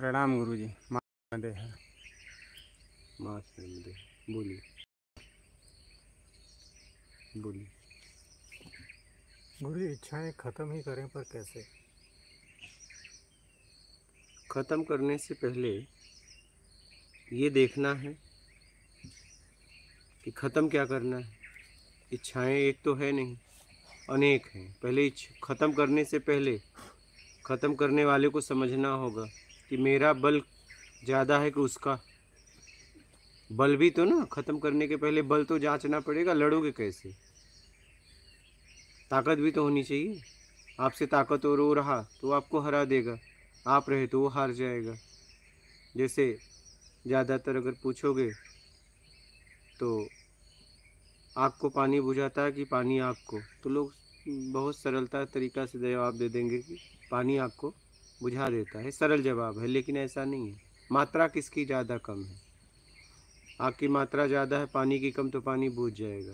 प्रणाम गुरुजी। मानदे है। मास दे। बोलिए बोलिए। गुरुजी, इच्छाएं खत्म ही करें पर कैसे? ख़त्म करने से पहले ये देखना है कि ख़त्म क्या करना है। इच्छाएं एक तो है नहीं, अनेक हैं। पहले ख़त्म करने से पहले ख़त्म करने वाले को समझना होगा कि मेरा बल ज़्यादा है कि उसका। बल भी तो ना, ख़त्म करने के पहले बल तो जांचना पड़ेगा। लड़ोगे कैसे? ताकत भी तो होनी चाहिए। आपसे ताकतवर वो रहा तो आपको हरा देगा, आप रहे तो वो हार जाएगा। जैसे ज़्यादातर अगर पूछोगे तो आग को पानी बुझाता है कि पानी आग को, तो लोग बहुत सरलता तरीका से जवाब दे देंगे कि पानी आग को बुझा देता है। सरल जवाब है, लेकिन ऐसा नहीं है। मात्रा किसकी ज़्यादा कम है? आग की मात्रा ज़्यादा है, पानी की कम, तो पानी बुझ जाएगा।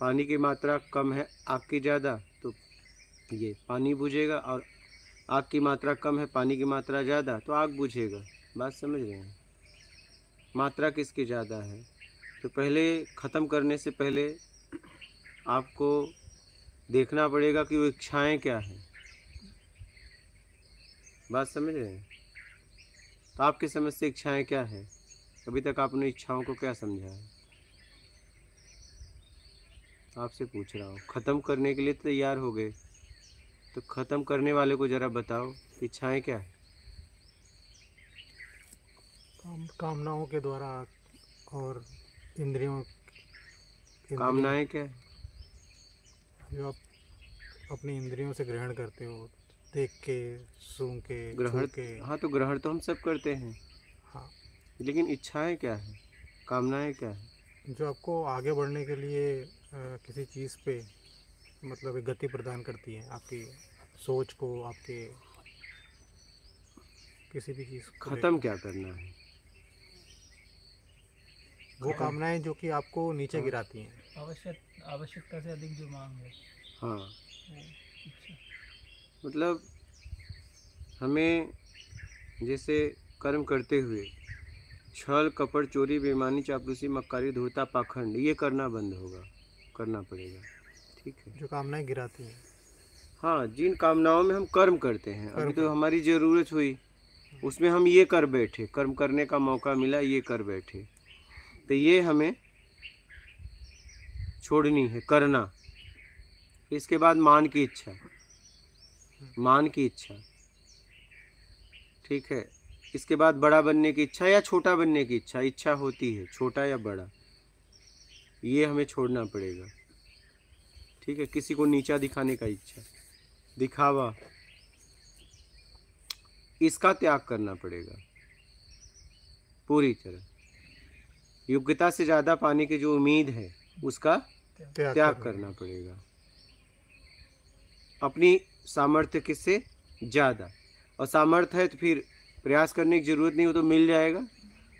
पानी की मात्रा कम है, आग की ज़्यादा, तो ये पानी बुझेगा। और आग की मात्रा कम है, पानी की मात्रा ज़्यादा, तो आग बुझेगा। बात समझ रहे हैं? मात्रा किसकी ज़्यादा है? तो पहले ख़त्म करने से पहले आपको देखना पड़ेगा कि वो इच्छाएं क्या हैं। बात समझ रहे हैं? तो आपकी समझ से इच्छाएं क्या है? अभी तक आपने इच्छाओं को क्या समझा है? आपसे पूछ रहा हूँ। ख़त्म करने के लिए तैयार हो गए, तो ख़त्म करने वाले को ज़रा बताओ इच्छाएं क्या है। कामनाओं के द्वारा और इंद्रियों इंद्रियों कामनाएं क्या है? जो आप अपनी इंद्रियों से ग्रहण करते हो, देख के, सूंघ के, छू ग्रहण? के। हाँ, तो ग्रहण तो हम सब करते हैं, हाँ, लेकिन इच्छाएं क्या है, कामनाएं क्या है? जो आपको आगे बढ़ने के लिए किसी चीज़ पे मतलब एक गति प्रदान करती है, आपकी सोच को, आपके किसी भी चीज़ को ख़त्म लेकर। क्या करना है? वो ख़त्म। कामनाएं जो कि आपको नीचे हाँ गिराती हैं। आवश्यकता से अधिक जो मांग है हाँ, वो इच्छा। मतलब हमें जैसे कर्म करते हुए छल कपट चोरी बेईमानी चापलूसी मक्कारी धूर्तता पाखंड, ये करना बंद होगा, करना पड़ेगा। ठीक है? जो कामनाएं गिराती हैं, हाँ, जिन कामनाओं में हम कर्म करते हैं, अभी कर्म तो कर। हमारी ज़रूरत हुई, उसमें हम ये कर बैठे, कर्म करने का मौका मिला, ये कर बैठे, तो ये हमें छोड़नी है, करना। इसके बाद मान की इच्छा, मान की इच्छा, ठीक है। इसके बाद बड़ा बनने की इच्छा या छोटा बनने की इच्छा, इच्छा होती है छोटा या बड़ा, ये हमें छोड़ना पड़ेगा। ठीक है? किसी को नीचा दिखाने का इच्छा, दिखावा, इसका त्याग करना पड़ेगा पूरी तरह। योग्यता से ज़्यादा पाने की जो उम्मीद है, उसका त्याग त्याग करना करना है। पड़ेगा। अपनी सामर्थ्य किससे ज़्यादा, और सामर्थ्य है तो फिर प्रयास करने की ज़रूरत नहीं, हो तो मिल जाएगा।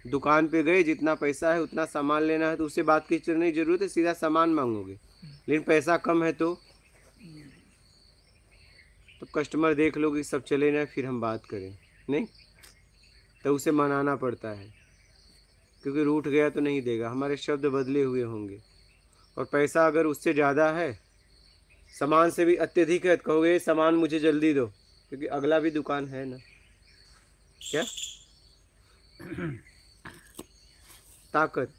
दुकान पे गए, जितना पैसा है उतना सामान लेना है, तो उससे बात की करने की ज़रूरत है, सीधा सामान मांगोगे। लेकिन पैसा कम है तो कस्टमर देख लो कि सब चले जाए, फिर हम बात करें, नहीं तो उसे मनाना पड़ता है, क्योंकि रूठ गया तो नहीं देगा। हमारे शब्द बदले हुए होंगे। और पैसा अगर उससे ज़्यादा है, सामान से भी अत्यधिक है, तो कहोगे सामान मुझे जल्दी दो, क्योंकि अगला भी दुकान है ना। क्या ताकत,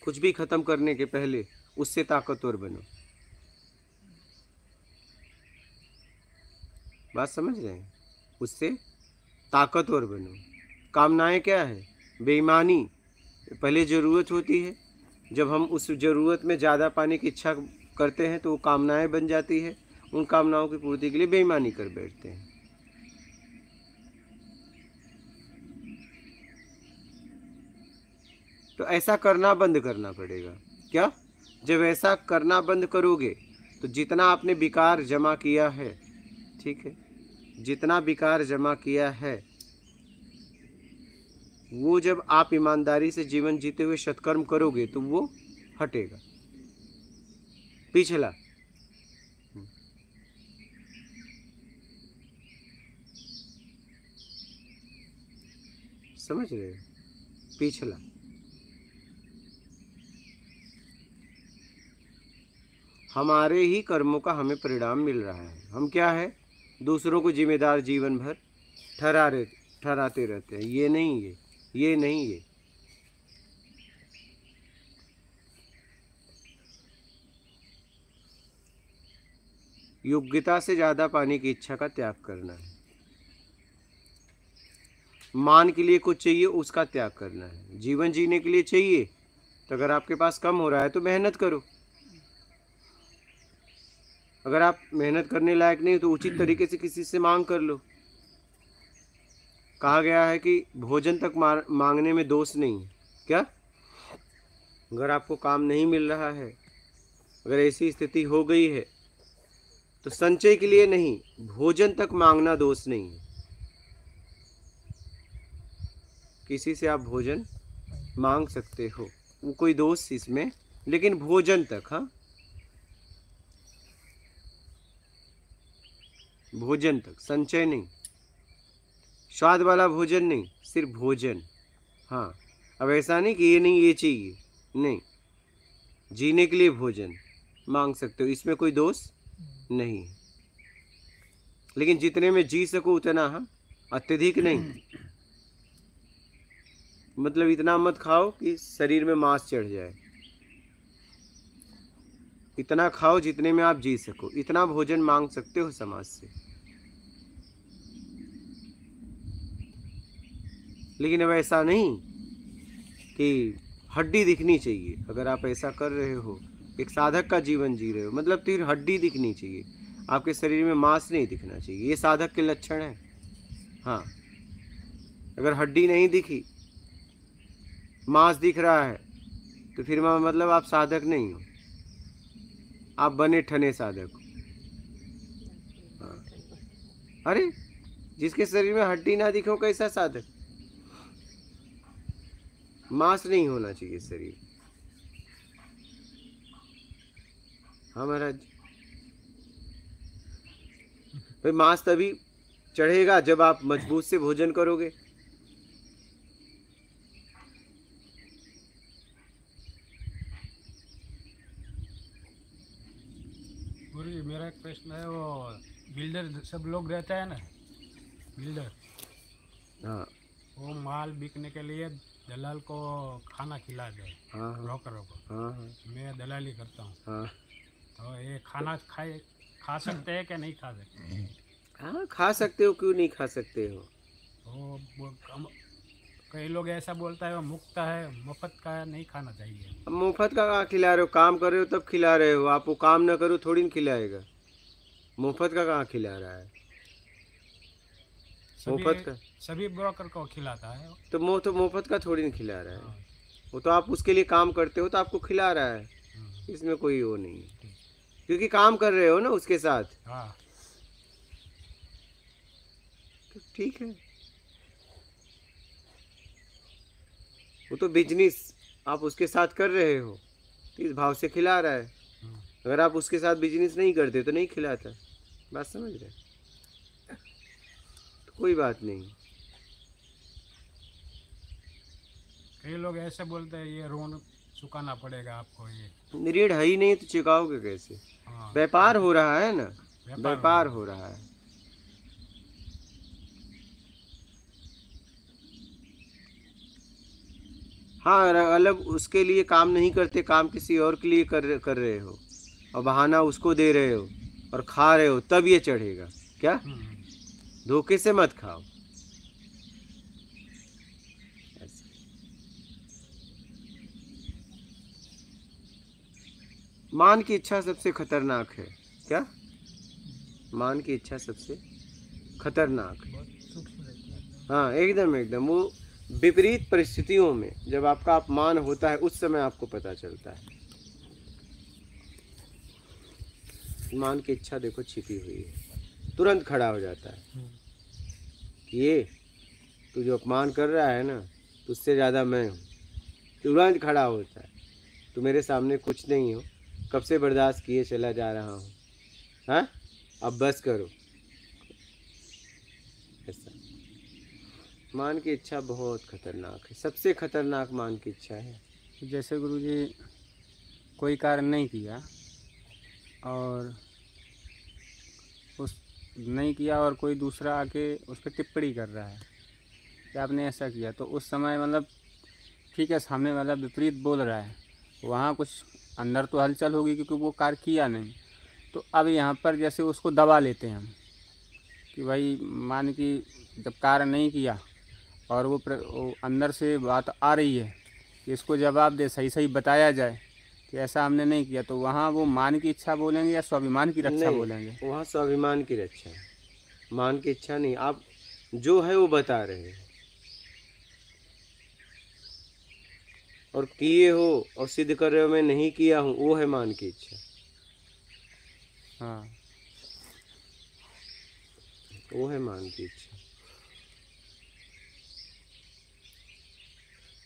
कुछ भी ख़त्म करने के पहले उससे ताकतवर बनो। बात समझ रहे हैं? उससे ताकतवर बनो। कामनाएं क्या है? बेईमानी। पहले ज़रूरत होती है, जब हम उस ज़रूरत में ज़्यादा पाने की इच्छा करते हैं तो वो कामनाएं बन जाती है। उन कामनाओं की पूर्ति के लिए बेईमानी कर बैठते हैं। तो ऐसा करना बंद करना पड़ेगा। क्या? जब ऐसा करना बंद करोगे तो जितना आपने विकार जमा किया है, ठीक है, जितना विकार जमा किया है, वो जब आप ईमानदारी से जीवन जीते हुए सत्कर्म करोगे तो वो हटेगा, पिछला। समझ रहे हो? पिछला। हमारे ही कर्मों का हमें परिणाम मिल रहा है। हम क्या है, दूसरों को जिम्मेदार जीवन भर ठहराते रहते हैं। ये नहीं, ये नहीं, ये योग्यता से ज्यादा पाने की इच्छा का त्याग करना है। मान के लिए कुछ चाहिए, उसका त्याग करना है। जीवन जीने के लिए चाहिए, तो अगर आपके पास कम हो रहा है तो मेहनत करो। अगर आप मेहनत करने लायक नहीं हो तो उचित तरीके से किसी से मांग कर लो। कहा गया है कि भोजन तक मांगने में दोष नहीं है। क्या? अगर आपको काम नहीं मिल रहा है, अगर ऐसी स्थिति हो गई है, तो संचय के लिए नहीं, भोजन तक मांगना दोष नहीं है। किसी से आप भोजन मांग सकते हो, वो कोई दोष इसमें, लेकिन भोजन तक। हाँ, भोजन तक, संचय नहीं, स्वाद वाला भोजन नहीं, सिर्फ भोजन। हाँ, अब ऐसा नहीं कि ये नहीं ये चाहिए, नहीं, जीने के लिए भोजन मांग सकते हो, इसमें कोई दोष नहीं है। लेकिन जितने में जी सको उतना, हाँ, अत्यधिक नहीं। मतलब इतना मत खाओ कि शरीर में मांस चढ़ जाए। इतना खाओ जितने में आप जी सको, इतना भोजन मांग सकते हो समाज से। लेकिन अब ऐसा नहीं कि हड्डी दिखनी चाहिए। अगर आप ऐसा कर रहे हो, एक साधक का जीवन जी रहे हो, मतलब फिर हड्डी दिखनी चाहिए, आपके शरीर में मांस नहीं दिखना चाहिए। ये साधक के लक्षण है। हाँ, अगर हड्डी नहीं दिखी, मांस दिख रहा है, तो फिर मतलब आप साधक नहीं हो, आप बने ठने साधक हो। हाँ, अरे जिसके शरीर में हड्डी ना दिखे, कैसा साधक? मांस नहीं होना चाहिए शरीर। हाँ महाराज, भाई मांस तभी चढ़ेगा जब आप मजबूत से भोजन करोगे। गुरु जी, मेरा एक प्रश्न है, वो बिल्डर सब लोग रहते हैं ना, बिल्डर, हाँ वो माल बिकने के लिए दलाल को खाना खिला दे, हाँ हाँ ब्रोकरों को। हाँ हाँ मैं दलाली करता हूँ, हाँ तो ये खाना खा सकते हैं कि नहीं खा सकते? हाँ, खा सकते हो, क्यों नहीं खा सकते हो। कई लोग ऐसा बोलता है वो मुफ्त है, मुफ्त का नहीं खाना चाहिए। अब मुफ्त का कहाँ खिला रहे हो? काम कर रहे हो तब खिला रहे हो। आप वो काम ना करो थोड़ी ना खिलाएगा। मुफ्त का कहाँ खिला रहा है? मुफ्त का सभी ब्रोकर को खिलाता है। तो मुफ्त का थोड़ी ना खिला रहा है। वो तो आप उसके लिए काम करते हो तो आपको खिला रहा है, इसमें कोई वो नहीं है, क्योंकि काम कर रहे हो ना उसके साथ। हाँ, तो ठीक है, वो तो बिजनेस आप उसके साथ कर रहे हो, तो इस भाव से खिला रहा है। अगर आप उसके साथ बिजनेस नहीं करते तो नहीं खिलाता। बात समझ रहे? तो कोई बात नहीं। कई लोग ऐसे बोलते हैं ये ऋण चुकाना पड़ेगा आपको, ये ऋण है ही नहीं तो चुकाओगे कैसे? हाँ, व्यापार हो रहा है ना, व्यापार हो रहा है। हाँ, अलग उसके लिए काम नहीं करते, काम किसी और के लिए कर रहे हो और बहाना उसको दे रहे हो और खा रहे हो, तब ये चढ़ेगा क्या? धोखे से मत खाओ। मान की इच्छा सबसे खतरनाक है। क्या? मान की इच्छा सबसे खतरनाक है। हाँ, एकदम एकदम। वो विपरीत परिस्थितियों में जब आपका अपमान होता है, उस समय आपको पता चलता है। मान की इच्छा देखो छिपी हुई है, तुरंत खड़ा हो जाता है कि ये तू जो अपमान कर रहा है ना, तुझसे ज़्यादा मैं हूँ। तुरंत खड़ा होता है, तू मेरे सामने कुछ नहीं हो, कब से बर्दाश्त किए चला जा रहा हूँ, हाँ अब बस करो। ऐसा मान की इच्छा बहुत खतरनाक है, सबसे खतरनाक मान की इच्छा है। जैसे गुरुजी कोई कार्य नहीं किया और उस नहीं किया और कोई दूसरा आके उस पर टिप्पणी कर रहा है कि आपने ऐसा किया, तो उस समय मतलब ठीक है सामने वाला विपरीत बोल रहा है, वहाँ कुछ अंदर तो हलचल होगी क्योंकि वो कार्य किया नहीं। तो अब यहाँ पर जैसे उसको दबा लेते हैं हम कि भाई मान कि जब कार्य नहीं किया और वो अंदर से बात आ रही है कि इसको जवाब दे, सही सही बताया जाए कि ऐसा हमने नहीं किया, तो वहाँ वो मान की इच्छा बोलेंगे या स्वाभिमान की रक्षा बोलेंगे? नहीं, वहाँ स्वाभिमान की रक्षा है, मान की इच्छा नहीं। आप जो है वो बता रहे हैं और किए हो और सिद्ध कर रहे हो मैं नहीं किया हूँ, वो है मान की इच्छा। हाँ, वो है मान की इच्छा।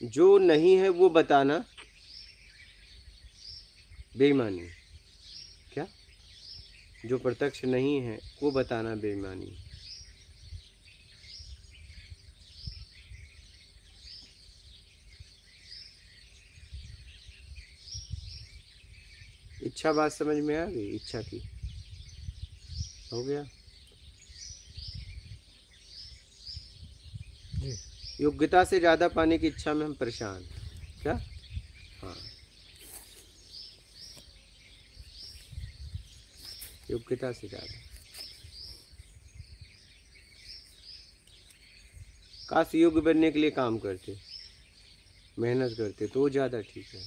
जो नहीं है वो बताना बेईमानी है। क्या? जो प्रत्यक्ष नहीं है वो बताना बेईमानी है। इच्छा बात समझ में आ गई? इच्छा की हो गया। जी। योग्यता से ज्यादा पाने की इच्छा में हम परेशान हैं। क्या? हाँ, योग्यता से ज्यादा। काश योग्य बनने के लिए काम करते, मेहनत करते तो ज्यादा ठीक है।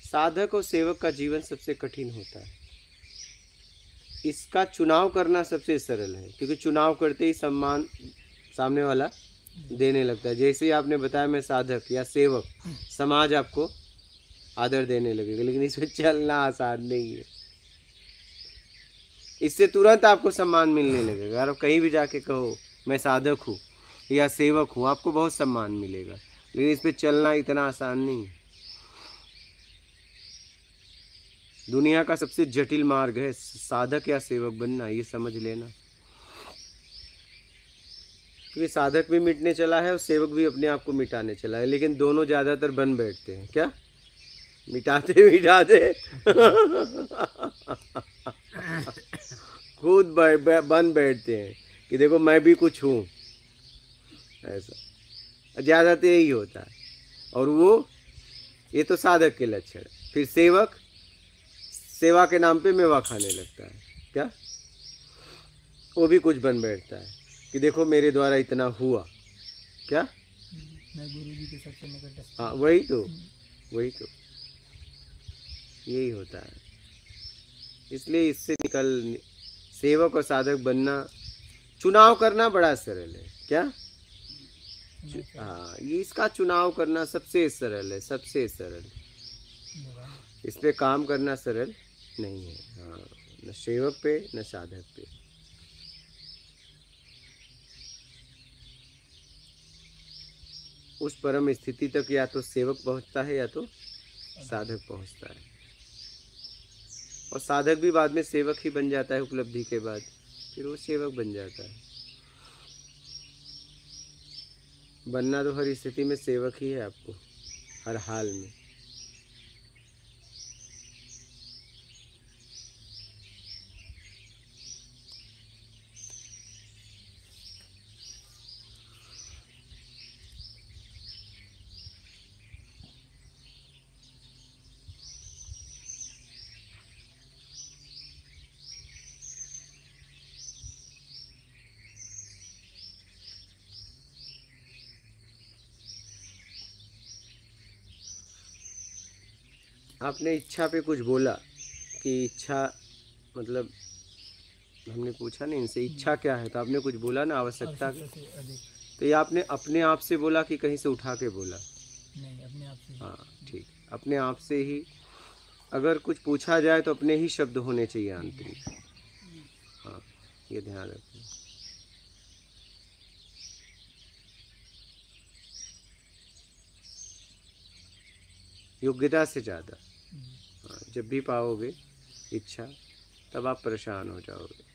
साधक और सेवक का जीवन सबसे कठिन होता है। इसका चुनाव करना सबसे सरल है, क्योंकि चुनाव करते ही सम्मान सामने वाला देने लगता है। जैसे ही आपने बताया मैं साधक या सेवक, समाज आपको आदर देने लगेगा, लेकिन इसमें चलना आसान नहीं है। इससे तुरंत आपको सम्मान मिलने लगेगा। अगर आप कहीं भी जाके कहो मैं साधक हूँ या सेवक हूँ, आपको बहुत सम्मान मिलेगा, लेकिन इस पे चलना इतना आसान नहीं है। दुनिया का सबसे जटिल मार्ग है साधक या सेवक बनना, ये समझ लेना। क्योंकि साधक भी मिटने चला है और सेवक भी अपने आप को मिटाने चला है, लेकिन दोनों ज्यादातर बन बैठते हैं। क्या? मिटाते मिटाते खुद बन बैठते हैं कि देखो मैं भी कुछ हूँ, ऐसा ज्यादातर यही होता है। और वो ये तो साधक के लक्षण। फिर सेवक सेवा के नाम पे मेवा खाने लगता है। क्या? वो भी कुछ बन बैठता है कि देखो मेरे द्वारा इतना हुआ। क्या? मैं गुरु जी के सबसे निकटस्थ। हाँ, वही तो यही होता है। इसलिए इससे निकल सेवक और साधक बनना, चुनाव करना बड़ा सरल है। क्या? हाँ, ये इसका चुनाव करना सबसे सरल है, सबसे सरल। इस पे काम करना सरल नहीं है। हाँ, न सेवक पे न साधक पे। उस परम स्थिति तक या तो सेवक पहुंचता है या तो साधक पहुंचता है, और साधक भी बाद में सेवक ही बन जाता है। उपलब्धि के बाद फिर वो सेवक बन जाता है। बनना तो हर स्थिति में सेवक ही है आपको, हर हाल में। आपने इच्छा पे कुछ बोला कि इच्छा मतलब हमने पूछा नहीं इनसे इच्छा क्या है, तो आपने कुछ बोला ना आवश्यकता की। से अधिक तो ये आपने अपने आप से बोला कि कहीं से उठा के बोला? नहीं, अपने आप से ही। हाँ ठीक, अपने आप से ही। अगर कुछ पूछा जाए तो अपने ही शब्द होने चाहिए आंतरिक। हाँ, ये ध्यान रखना। योग्यता से ज़्यादा। हाँ, जब भी पाओगे इच्छा तब आप परेशान हो जाओगे।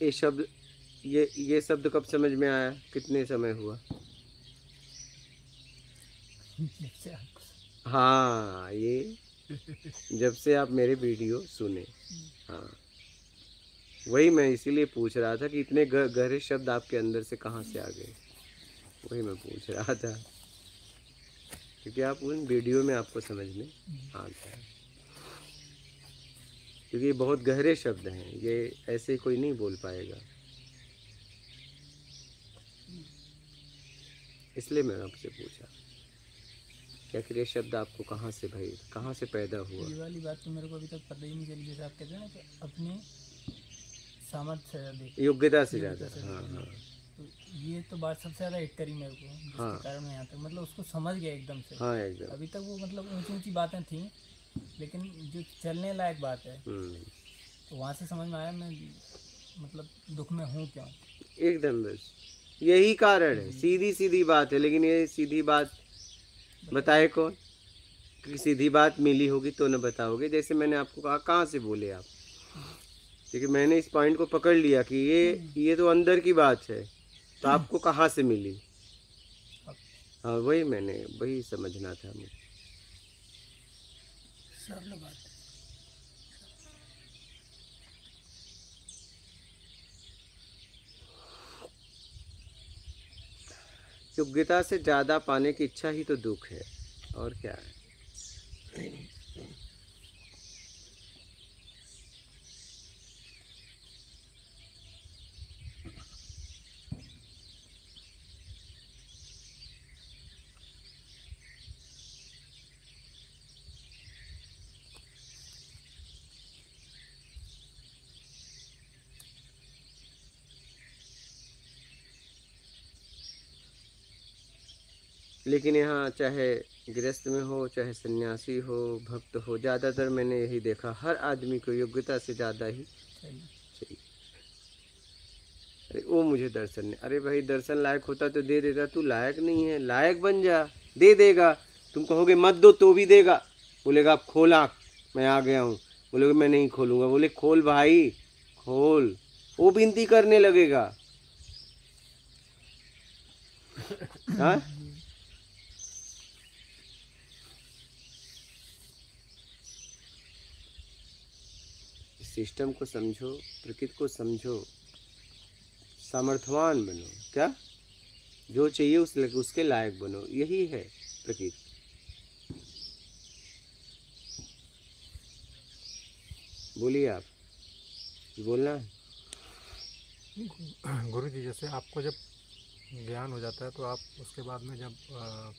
ये शब्द ये शब्द कब समझ में आया, कितने समय हुआ? जब से आपको हाँ, ये जब से आप मेरे वीडियो सुने। हाँ, वही मैं इसीलिए पूछ रहा था कि इतने गहरे शब्द आपके अंदर से कहाँ से आ गए, वही मैं पूछ रहा था, क्योंकि आप उन वीडियो में आपको समझ में आ गया। क्योंकि ये बहुत गहरे शब्द हैं, ये ऐसे कोई नहीं बोल पाएगा, इसलिए मैंने आपसे पूछा कि आखिर ये शब्द आपको कहाँ से भाई, कहाँ से पैदा हुआ? ये वाली बात तो मेरे को अभी तक पता ही नहीं चली, जैसे आप कहते हैं ना कि अपनी सामर्थ्य से देख योग्यता से योग्यता ज़्यादा। से हाँ देखना। हाँ तो ये तो बात सबसे ज़्यादा हिट करी मेरे को, जिसके हाँ। कारण मैं यहाँ तक मतलब उसको समझ गया एकदम से। हाँ, एकदम। अभी तक वो मतलब ऊंची ऊंची बातें थी, लेकिन जो चलने लायक बात है तो वहाँ से समझ में आया मैं मतलब दुख में हूँ क्यों। एकदम, बस यही कारण है, सीधी सीधी बात है, लेकिन ये सीधी बात बताए कौन? क्योंकि सीधी बात मिली होगी तो न बताओगे। जैसे मैंने आपको कहा, कहाँ से बोले आप, क्योंकि मैंने इस पॉइंट को पकड़ लिया कि ये तो अंदर की बात है, तो आपको कहाँ से मिली? हाँ, वही समझना था मुझे। सरल बात है। योग्यता से ज़्यादा पाने की इच्छा ही तो दुख है, और क्या है? लेकिन यहाँ चाहे गृहस्थ में हो, चाहे सन्यासी हो, भक्त हो, ज़्यादातर मैंने यही देखा, हर आदमी को योग्यता से ज़्यादा ही चाहिए। अरे वो मुझे दर्शन नहीं, अरे भाई दर्शन लायक होता तो दे देता, तू लायक नहीं है, लायक बन जा, दे देगा। तुम कहोगे मत दो तो भी देगा, बोलेगा आप खोल आँख, मैं आ गया हूँ, बोलोगे मैं नहीं खोलूँगा, बोले खोल भाई खोल, वो विनती करने लगेगा। हाँ, सिस्टम को समझो, प्रकृति को समझो, सामर्थ्यवान बनो, क्या जो चाहिए उसके लायक बनो, यही है प्रकृति। बोलिए, आप बोलना है। गुरु जी, जैसे आपको जब ज्ञान हो जाता है तो आप उसके बाद में जब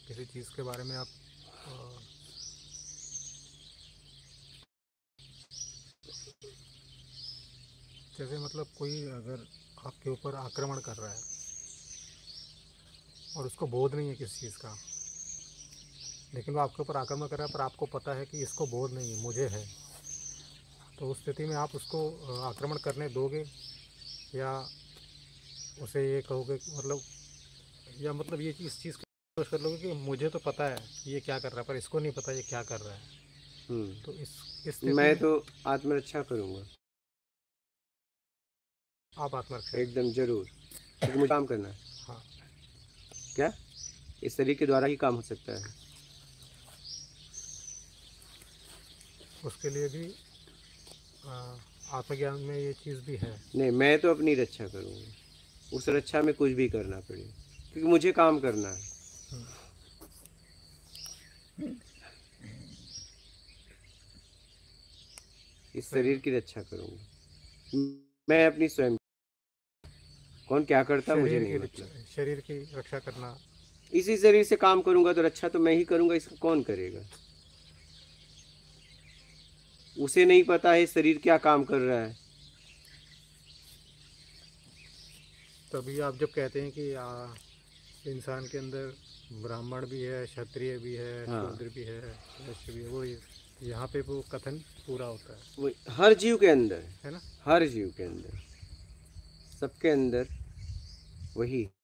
किसी चीज़ के बारे में आप जैसे मतलब कोई अगर आपके ऊपर आक्रमण कर रहा है और उसको बोध नहीं है किसी चीज़ का, लेकिन वो आपके ऊपर आक्रमण कर रहा है पर आपको पता है कि इसको बोध नहीं है, मुझे है, तो उस स्थिति में आप उसको आक्रमण करने दोगे या उसे ये कहोगे मतलब, या मतलब ये इस चीज़ की कोशिश कर लोगे कि मुझे तो पता है ये क्या कर रहा है पर इसको नहीं पता ये क्या कर रहा है। तो इस स्थिति मैं में तो आत्मरक्षा करूँगा, आप आत्मरक्षा एकदम जरूर, क्योंकि मुझे काम करना है। हाँ, क्या इस शरीर के द्वारा ही काम हो सकता है? उसके लिए भी आत्मज्ञान में ये चीज़ भी है। नहीं, मैं तो अपनी रक्षा करूँगा, उस रक्षा में कुछ भी करना पड़े, क्योंकि मुझे काम करना है। इस शरीर की रक्षा करूँगा मैं, अपनी स्वयं। कौन क्या करता मुझे नहीं मतलब। शरीर की रक्षा करना, इसी शरीर से काम करूँगा तो रक्षा तो मैं ही करूँगा, इसको कौन करेगा? उसे नहीं पता है शरीर क्या काम कर रहा है। तभी आप जब कहते हैं कि इंसान के अंदर ब्राह्मण भी है, क्षत्रिय भी है, शूद्र भी है, वैश्य भी है, वो यहाँ पे वो कथन पूरा होता है। वो हर जीव के अंदर है ना, हर जीव के अंदर। सबके अंदर वही है।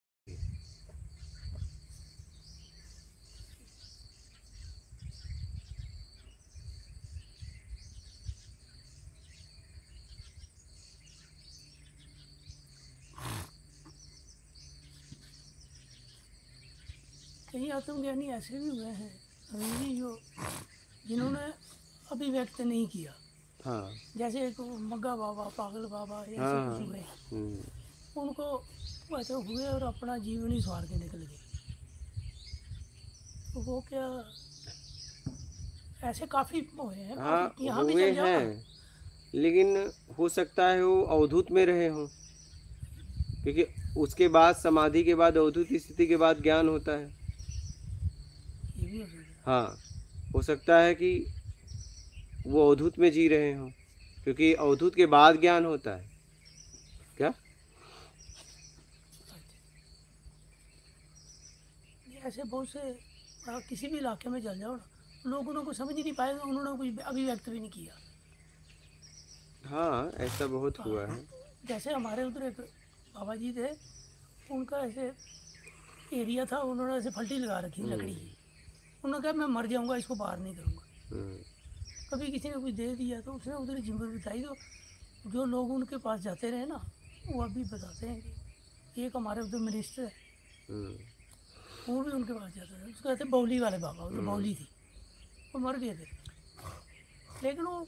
कई आत्मज्ञानी ऐसे भी हुए हैं अभी भी जो जिन्होंने अभिव्यक्त नहीं किया, हाँ जैसे एक मग्गा बाबा, पागल बाबा, ऐसे हाँ। कुछ हुए, हम्म, उनको वैसे हुए और अपना जीवन ही सवार के निकल गए। तो वो क्या, ऐसे काफ़ी हुए हैं, हाँ काफ़ी यहाँ भी हुए चल जाओ हैं, ना। लेकिन हो सकता है वो अवधूत में रहे हों, क्योंकि उसके बाद समाधि के बाद अवधूत स्थिति के बाद ज्ञान होता है। ये भी हो सकता है। हाँ, हो सकता है कि वो अवधूत में जी रहे हों, क्योंकि अवधूत के बाद ज्ञान होता है। क्या? ऐसे बहुत से किसी भी इलाके में चल जाओ ना, लोग उनको समझ ही नहीं पाएंगे, उन्होंने कुछ अभिव्यक्त भी नहीं किया। हाँ, ऐसा बहुत हुआ है। जैसे हमारे उधर एक बाबा जी थे, उनका ऐसे एरिया था, उन्होंने ऐसे फल्टी लगा रखी लकड़ी की। उन्होंने कहा मैं मर जाऊंगा, इसको पार नहीं करूंगा। हम्म, कभी किसी ने कुछ दे दिया तो उसने उधर जिम्मे बताई, तो जो लोग उनके पास जाते रहे ना, वो अभी बताते हैं कि एक हमारे उधर मिनिस्टर है, हम्म, वो भी उनके पास जाता था। उसको कहते बौली वाले बाबा, वो तो बौली थी, वो मर गए थे। लेकिन वो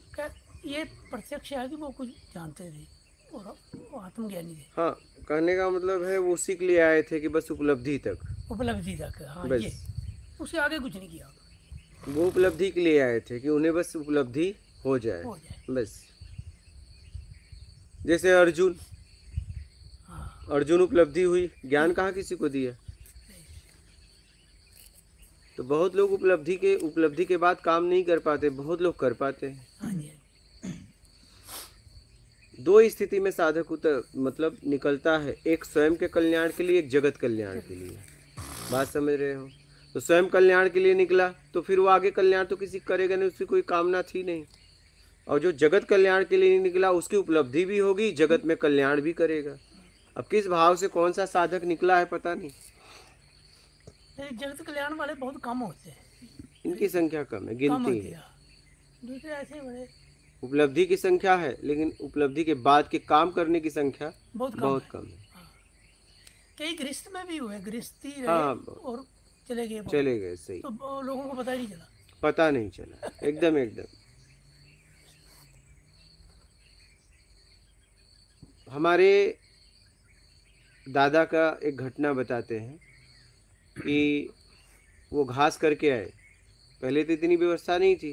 ये प्रत्यक्ष है कि वो कुछ जानते थे और वो आत्मज्ञानी थे। हाँ, कहने का मतलब है वो उसी के लिए आए थे कि बस उपलब्धि तक, उपलब्धि तक, हाँ बस। ये, उससे आगे कुछ नहीं किया, वो उपलब्धि के लिए आए थे कि उन्हें बस उपलब्धि हो जाए, हो जाए। बस। जैसे अर्जुन, हाँ अर्जुन उपलब्धि हुई, ज्ञान कहाँ किसी को दिया। तो बहुत लोग उपलब्धि के बाद काम नहीं कर पाते, बहुत लोग कर पाते हैं। हाँ जी। दो स्थिति में साधक मतलब निकलता है, एक स्वयं के कल्याण के लिए, एक जगत कल्याण के लिए। बात समझ रहे हो? तो स्वयं कल्याण के लिए निकला तो फिर वो आगे कल्याण तो किसी करेगा नहीं, उसकी कोई कामना थी नहीं। और जो जगत कल्याण के लिए निकला उसकी उपलब्धि भी होगी, जगत में कल्याण भी करेगा। अब किस भाव से कौन सा साधक निकला है पता नहीं, जगत कल्याण वाले बहुत कम होते हैं, इनकी संख्या कम है, कम गिनती होते है। हैं। दूसरे ऐसे बड़े उपलब्धि की संख्या है, लेकिन उपलब्धि के बाद के काम करने की संख्या बहुत कम बहुत है। कम है। कई गृहस्थ में भी हुए, गृहस्थी रहे हाँ, और चले गए वो। चले गए, सही, तो वो लोगों को पता ही नहीं चला। पता नहीं चला, एकदम एकदम। हमारे दादा का एक घटना बताते हैं कि वो घास करके आए, पहले तो इतनी व्यवस्था नहीं थी,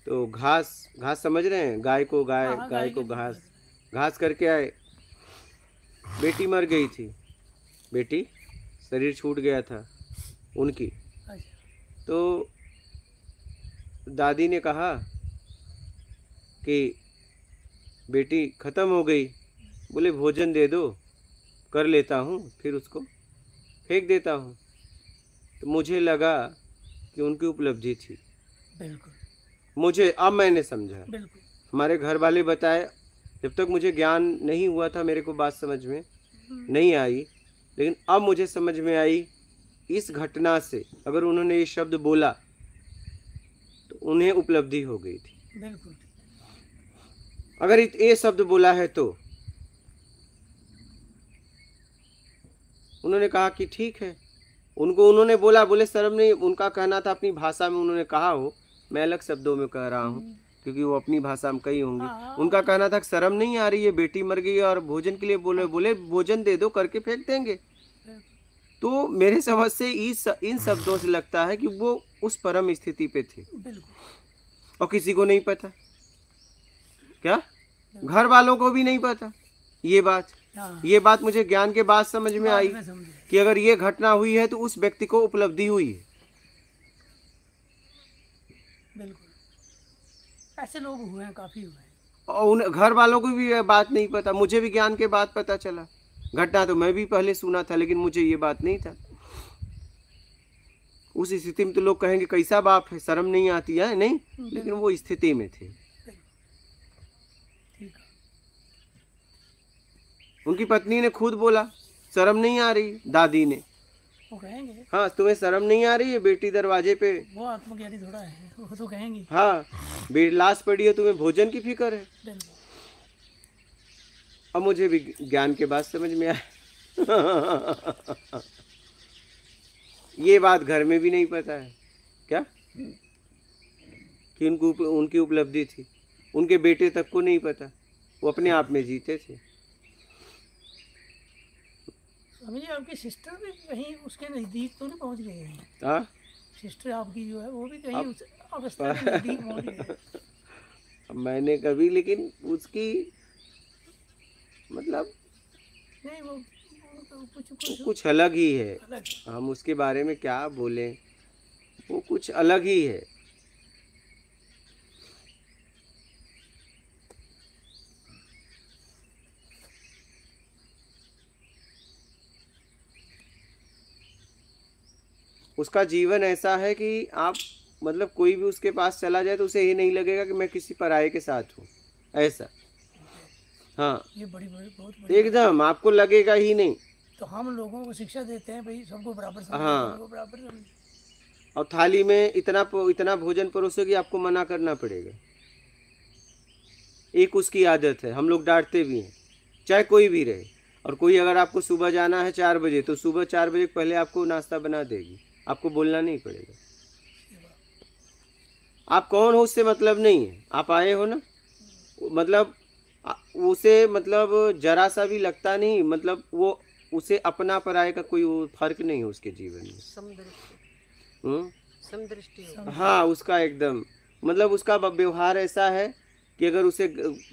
तो घास समझ रहे हैं, गाय को गाय, हाँ, गाय को के लिए घास करके आए। बेटी मर गई थी, बेटी शरीर छूट गया था उनकी। अच्छा, तो दादी ने कहा कि बेटी ख़त्म हो गई, बोले भोजन दे दो, कर लेता हूँ, फिर उसको फेंक देता हूँ। तो मुझे लगा कि उनकी उपलब्धि थी, बिल्कुल मुझे अब मैंने समझा। बिल्कुल। हमारे घर वाले बताए, जब तक मुझे ज्ञान नहीं हुआ था मेरे को बात समझ में नहीं आई, लेकिन अब मुझे समझ में आई। इस घटना से अगर उन्होंने ये शब्द बोला तो उन्हें उपलब्धि हो गई थी। बिल्कुल अगर ये शब्द बोला है तो उन्होंने कहा कि ठीक है, उन्होंने बोला, बोले शर्म नहीं, उनका कहना था अपनी भाषा में उन्होंने कहा हो, मैं अलग शब्दों में कह रहा हूँ क्योंकि वो अपनी भाषा में कही होंगी। हाँ। उनका कहना था शर्म नहीं आ रही है, बेटी मर गई और भोजन के लिए बोले भोजन दे दो, करके फेंक देंगे। तो मेरे समझ से इन शब्दों से लगता है कि वो उस परम स्थिति पे थे बिल्कुल। और किसी को नहीं पता, क्या घर वालों को भी नहीं पता ये बात। हाँ, ये बात मुझे ज्ञान के बाद समझ में आई बाद में समझे। कि अगर ये घटना हुई है तो उस व्यक्ति को उपलब्धि हुई है। बिल्कुल ऐसे लोग हुए हैं, काफ़ी हुए हैं। और उन घर वालों को भी ये बात नहीं पता, मुझे भी ज्ञान के बाद पता चला। घटना तो मैं भी पहले सुना था, लेकिन मुझे ये बात नहीं था। उस स्थिति में तो लोग कहेंगे कैसा बाप है, शर्म नहीं आती है, नहीं, लेकिन वो स्थिति में थे। ठीक है। उनकी पत्नी ने खुद बोला, शर्म नहीं आ रही दादी ने। वो कहेंगे, हाँ, तुम्हें शर्म नहीं आ रही है, बेटी दरवाजे पे। वो आत्मज्ञानी थोड़ा है, वो तो कहेंगे। हाँ, लाश पड़ी है, तुम्हें भोजन की फिक्र है। बिल्कुल। अब मुझे भी ज्ञान के बाद समझ में आया। ये बात घर में भी नहीं पता है क्या कि उनकी उपलब्धि थी, उनके बेटे तक को नहीं पता, वो अपने आप में जीते थे। स्वामी जी, आपकी सिस्टर भी कहीं उसके नज़दीक तो नहीं पहुंच गए हैं? हाँ, सिस्टर आपकी जो है वो भी कहीं उस अवस्था के नज़दीक पहुंच गए हैं? मैंने कभी, लेकिन उसकी मतलब नहीं, वो कुछ कुछ अलग ही है। अलग है। हम उसके बारे में क्या बोलें, वो कुछ अलग ही है। उसका जीवन ऐसा है कि आप मतलब कोई भी उसके पास चला जाए तो उसे ये नहीं लगेगा कि मैं किसी पराये के साथ हूँ, ऐसा। हाँ, ये बड़ी बड़ी बहुत बड़ी एकदम आपको लगेगा ही नहीं। तो हम लोगों को शिक्षा देते हैं भाई, सबको बराबर समझो, हाँ। सबको बराबर समझो। और थाली में इतना भोजन परोसो कि आपको मना करना पड़ेगा। एक उसकी आदत है, हम लोग डांटते भी हैं, चाहे कोई भी रहे। और कोई अगर आपको सुबह जाना है 4 बजे, तो सुबह 4 बजे पहले आपको नाश्ता बना देगी, आपको बोलना नहीं पड़ेगा। आप कौन हो उससे मतलब नहीं है, आप आए हो ना, मतलब उसे मतलब जरा सा भी लगता नहीं, मतलब वो उसे अपना पराये का कोई फर्क नहीं है उसके जीवन में। हाँ, उसका एकदम मतलब उसका व्यवहार ऐसा है कि अगर उसे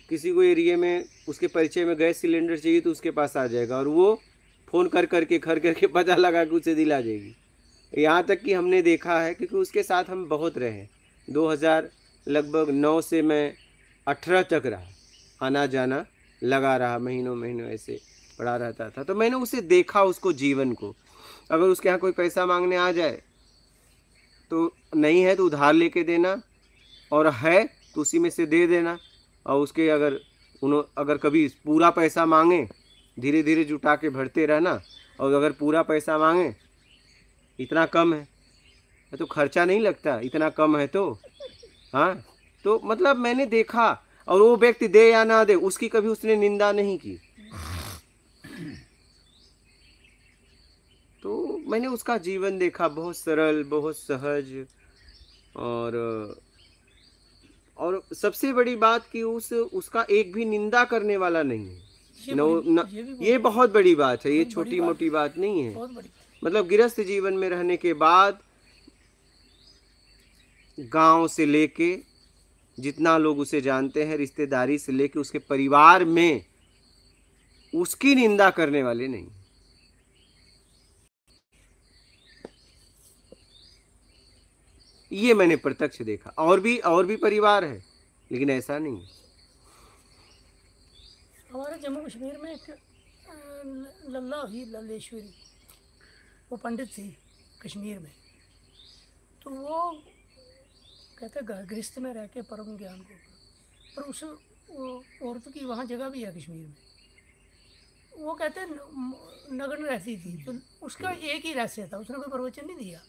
किसी को एरिया में उसके परिचय में गैस सिलेंडर चाहिए तो उसके पास आ जाएगा, और वो फ़ोन कर करके पता लगा कि उसे दिला देगी। यहाँ तक कि हमने देखा है, क्योंकि उसके साथ हम बहुत रहे, 2009 से मैं 18 तक रहा, आना जाना लगा रहा, महीनों ऐसे पड़ा रहता था। तो मैंने उसे देखा, उसको जीवन को। अगर उसके यहाँ कोई पैसा मांगने आ जाए तो नहीं है तो उधार लेके देना, और है तो उसी में से दे देना। और उसके अगर कभी पूरा पैसा मांगे, धीरे धीरे जुटा के भरते रहना। और अगर पूरा पैसा मांगे, इतना कम है तो खर्चा नहीं लगता, इतना कम है तो। हाँ, तो मतलब मैंने देखा, और वो व्यक्ति दे या ना दे उसकी कभी उसने निंदा नहीं की। तो मैंने उसका जीवन देखा, बहुत सरल, बहुत सहज। और सबसे बड़ी बात कि उसका एक भी निंदा करने वाला नहीं है। ये बहुत बड़ी बात है, ये छोटी मोटी बात नहीं है। बहुत बड़ी। मतलब गृहस्थ जीवन में रहने के बाद गांव से लेके जितना लोग उसे जानते हैं, रिश्तेदारी से लेके उसके परिवार में, उसकी निंदा करने वाले नहीं। ये मैंने प्रत्यक्ष देखा। और भी परिवार है, लेकिन ऐसा नहीं। हमारे जम्मू कश्मीर में एक लल्ला ही लल्लेश्वरी, वो पंडित थी कश्मीर में। तो वो कहते गृहस्थ में रह के परम ज्ञान को, पर उस औरत की वहाँ जगह भी है कश्मीर में। वो कहते नग्न रहती थी, तो उसका एक ही रहस्य था, उसने कोई प्रवचन नहीं दिया।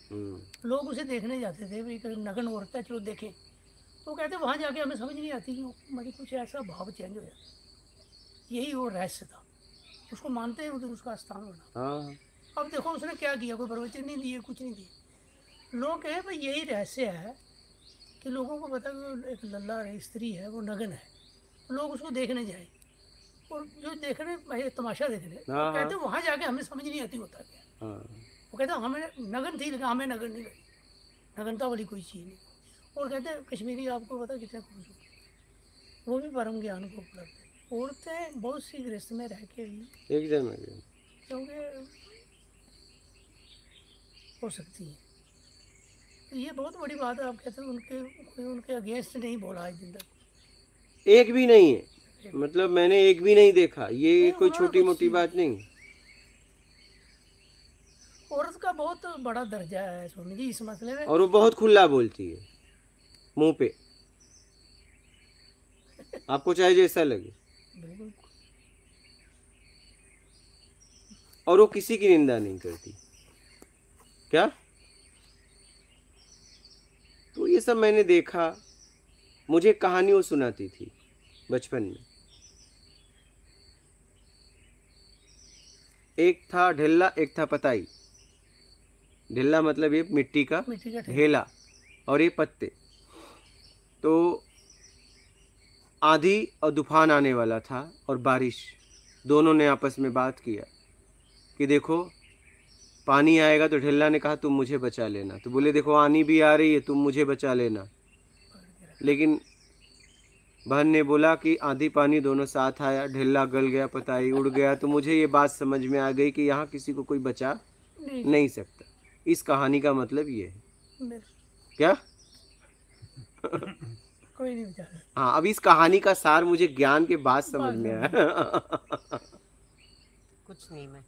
लोग उसे देखने जाते थे, भाई नग्न औरत है, चलो देखें। तो कहते वहाँ जाके हमें समझ नहीं आती कि मतलब कुछ ऐसा भाव चेंज हो जाता। यही वो रहस्य था, उसको मानते हैं, उधर उसका स्थान बना। अब देखो उसने क्या किया, कोई प्रवचन नहीं दिए, कुछ नहीं दिए। लोग कहे भाई यही रहस्य है कि लोगों को पता कि एक लल्ला स्त्री है, वो नग्न है, लोग उसको देखने जाए, और जो देखने भाई तमाशा देखने, तो कहते वहाँ जाके हमें समझ नहीं आती होता क्या। वो कहते हमें नग्न थी, लेकिन हमें नग्न नहीं लगी, नग्नता वाली कोई चीज़ नहीं। और कहते कश्मीरी आपको पता कितने खूबसूरत, वो भी परम ज्ञान को उपलब्ध है। औरतें बहुत सी गृहस्थ में रह के भी एकदम क्योंकि हो सकती है। तो ये बहुत बड़ी बात है। आप कहते हैं उनके अगेंस्ट नहीं बोला आज दिन तक, एक भी नहीं है। मतलब मैंने एक भी नहीं देखा। ये कोई छोटी मोटी बात नहीं। औरत का बहुत बड़ा दर्जा है स्वामी जी इस मसले में, और वो बहुत खुला बोलती है, मुंह पे, आपको चाहे जैसा लगे। बिल्कुल। और वो किसी की निंदा नहीं करती। क्या? तो ये सब मैंने देखा। मुझे कहानी वो सुनाती थी बचपन में। एक था ढेला, एक था पताई। ढेला मतलब ये मिट्टी का मिट्टी का ढेला, और ये पत्ते। तो आंधी और तूफान आने वाला था और बारिश। दोनों ने आपस में बात किया कि देखो पानी आएगा। तो ढेला ने कहा तुम मुझे बचा लेना। तो बोले देखो आनी भी आ रही है, तुम मुझे बचा लेना। लेकिन बहन ने बोला कि आंधी पानी दोनों साथ आया, ढेला गल गया, पताई उड़ गया। तो मुझे ये बात समझ में आ गई कि यहाँ किसी को कोई बचा नहीं सकता। इस कहानी का मतलब ये है। क्या? कोई नहीं बेचारा। हाँ, अब इस कहानी का सार मुझे ज्ञान के बाद समझ में आया। कुछ नहीं मैं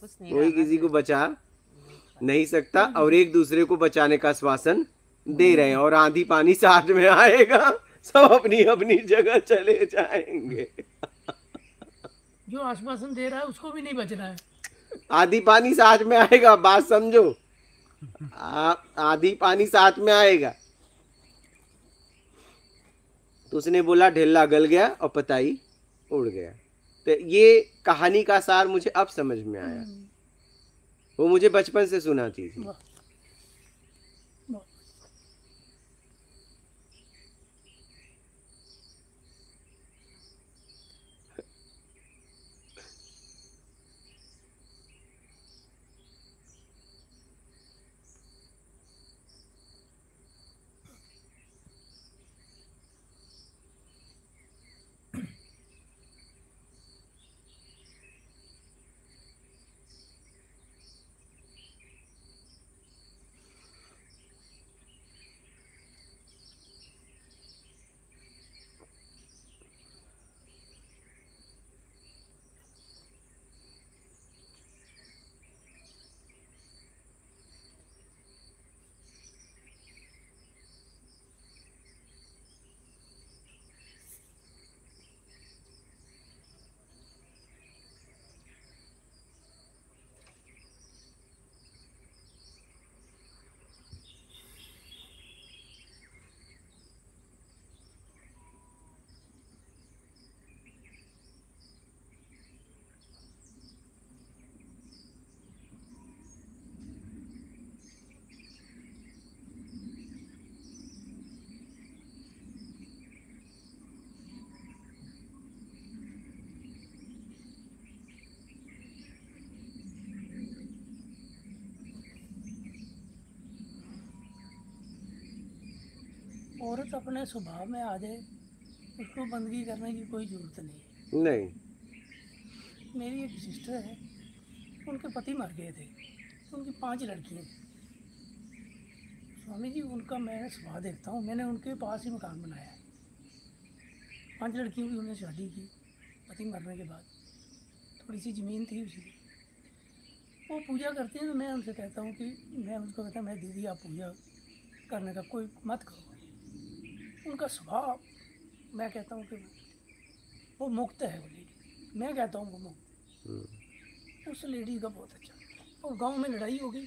कुछ नहीं कोई रहा किसी को बचा नहीं। नहीं सकता और एक दूसरे को बचाने का आश्वासन दे रहे हैं। और आंधी पानी साथ में आएगा, सब अपनी अपनी जगह चले जाएंगे। जो आश्वासन दे रहा है उसको भी नहीं बचना है। आंधी पानी साथ में आएगा, बात समझो। आंधी पानी साथ में आएगा। तो उसने बोला ढेला गल गया और पताई उड़ गया। तो ये कहानी का सार मुझे अब समझ में आया। वो मुझे बचपन से सुनाती थी। वाह। वाह। औरत अपने स्वभाव में आ जाए, उसको बंदगी करने की कोई ज़रूरत नहीं है। नहीं। मेरी एक सिस्टर है, उनके पति मर गए थे, उनकी 5 लड़कियां थी। स्वामी जी उनका मैं स्वभाव देखता हूँ, मैंने उनके पास ही मकान बनाया है। 5 लड़कियों की उन्होंने शादी की पति मरने के बाद। थोड़ी सी ज़मीन थी उसी की। वो पूजा करते हैं तो मैं उनसे कहता हूँ कि मैं उनको कहता मैं दीदी आप पूजा करने का कोई मत करो। उनका स्वभाव मैं कहता हूँ कि वो मुक्त है। वो लेडी मैं कहता हूँ वो मुक्त। उस लेडी का बहुत अच्छा। और गांव में लड़ाई हो गई,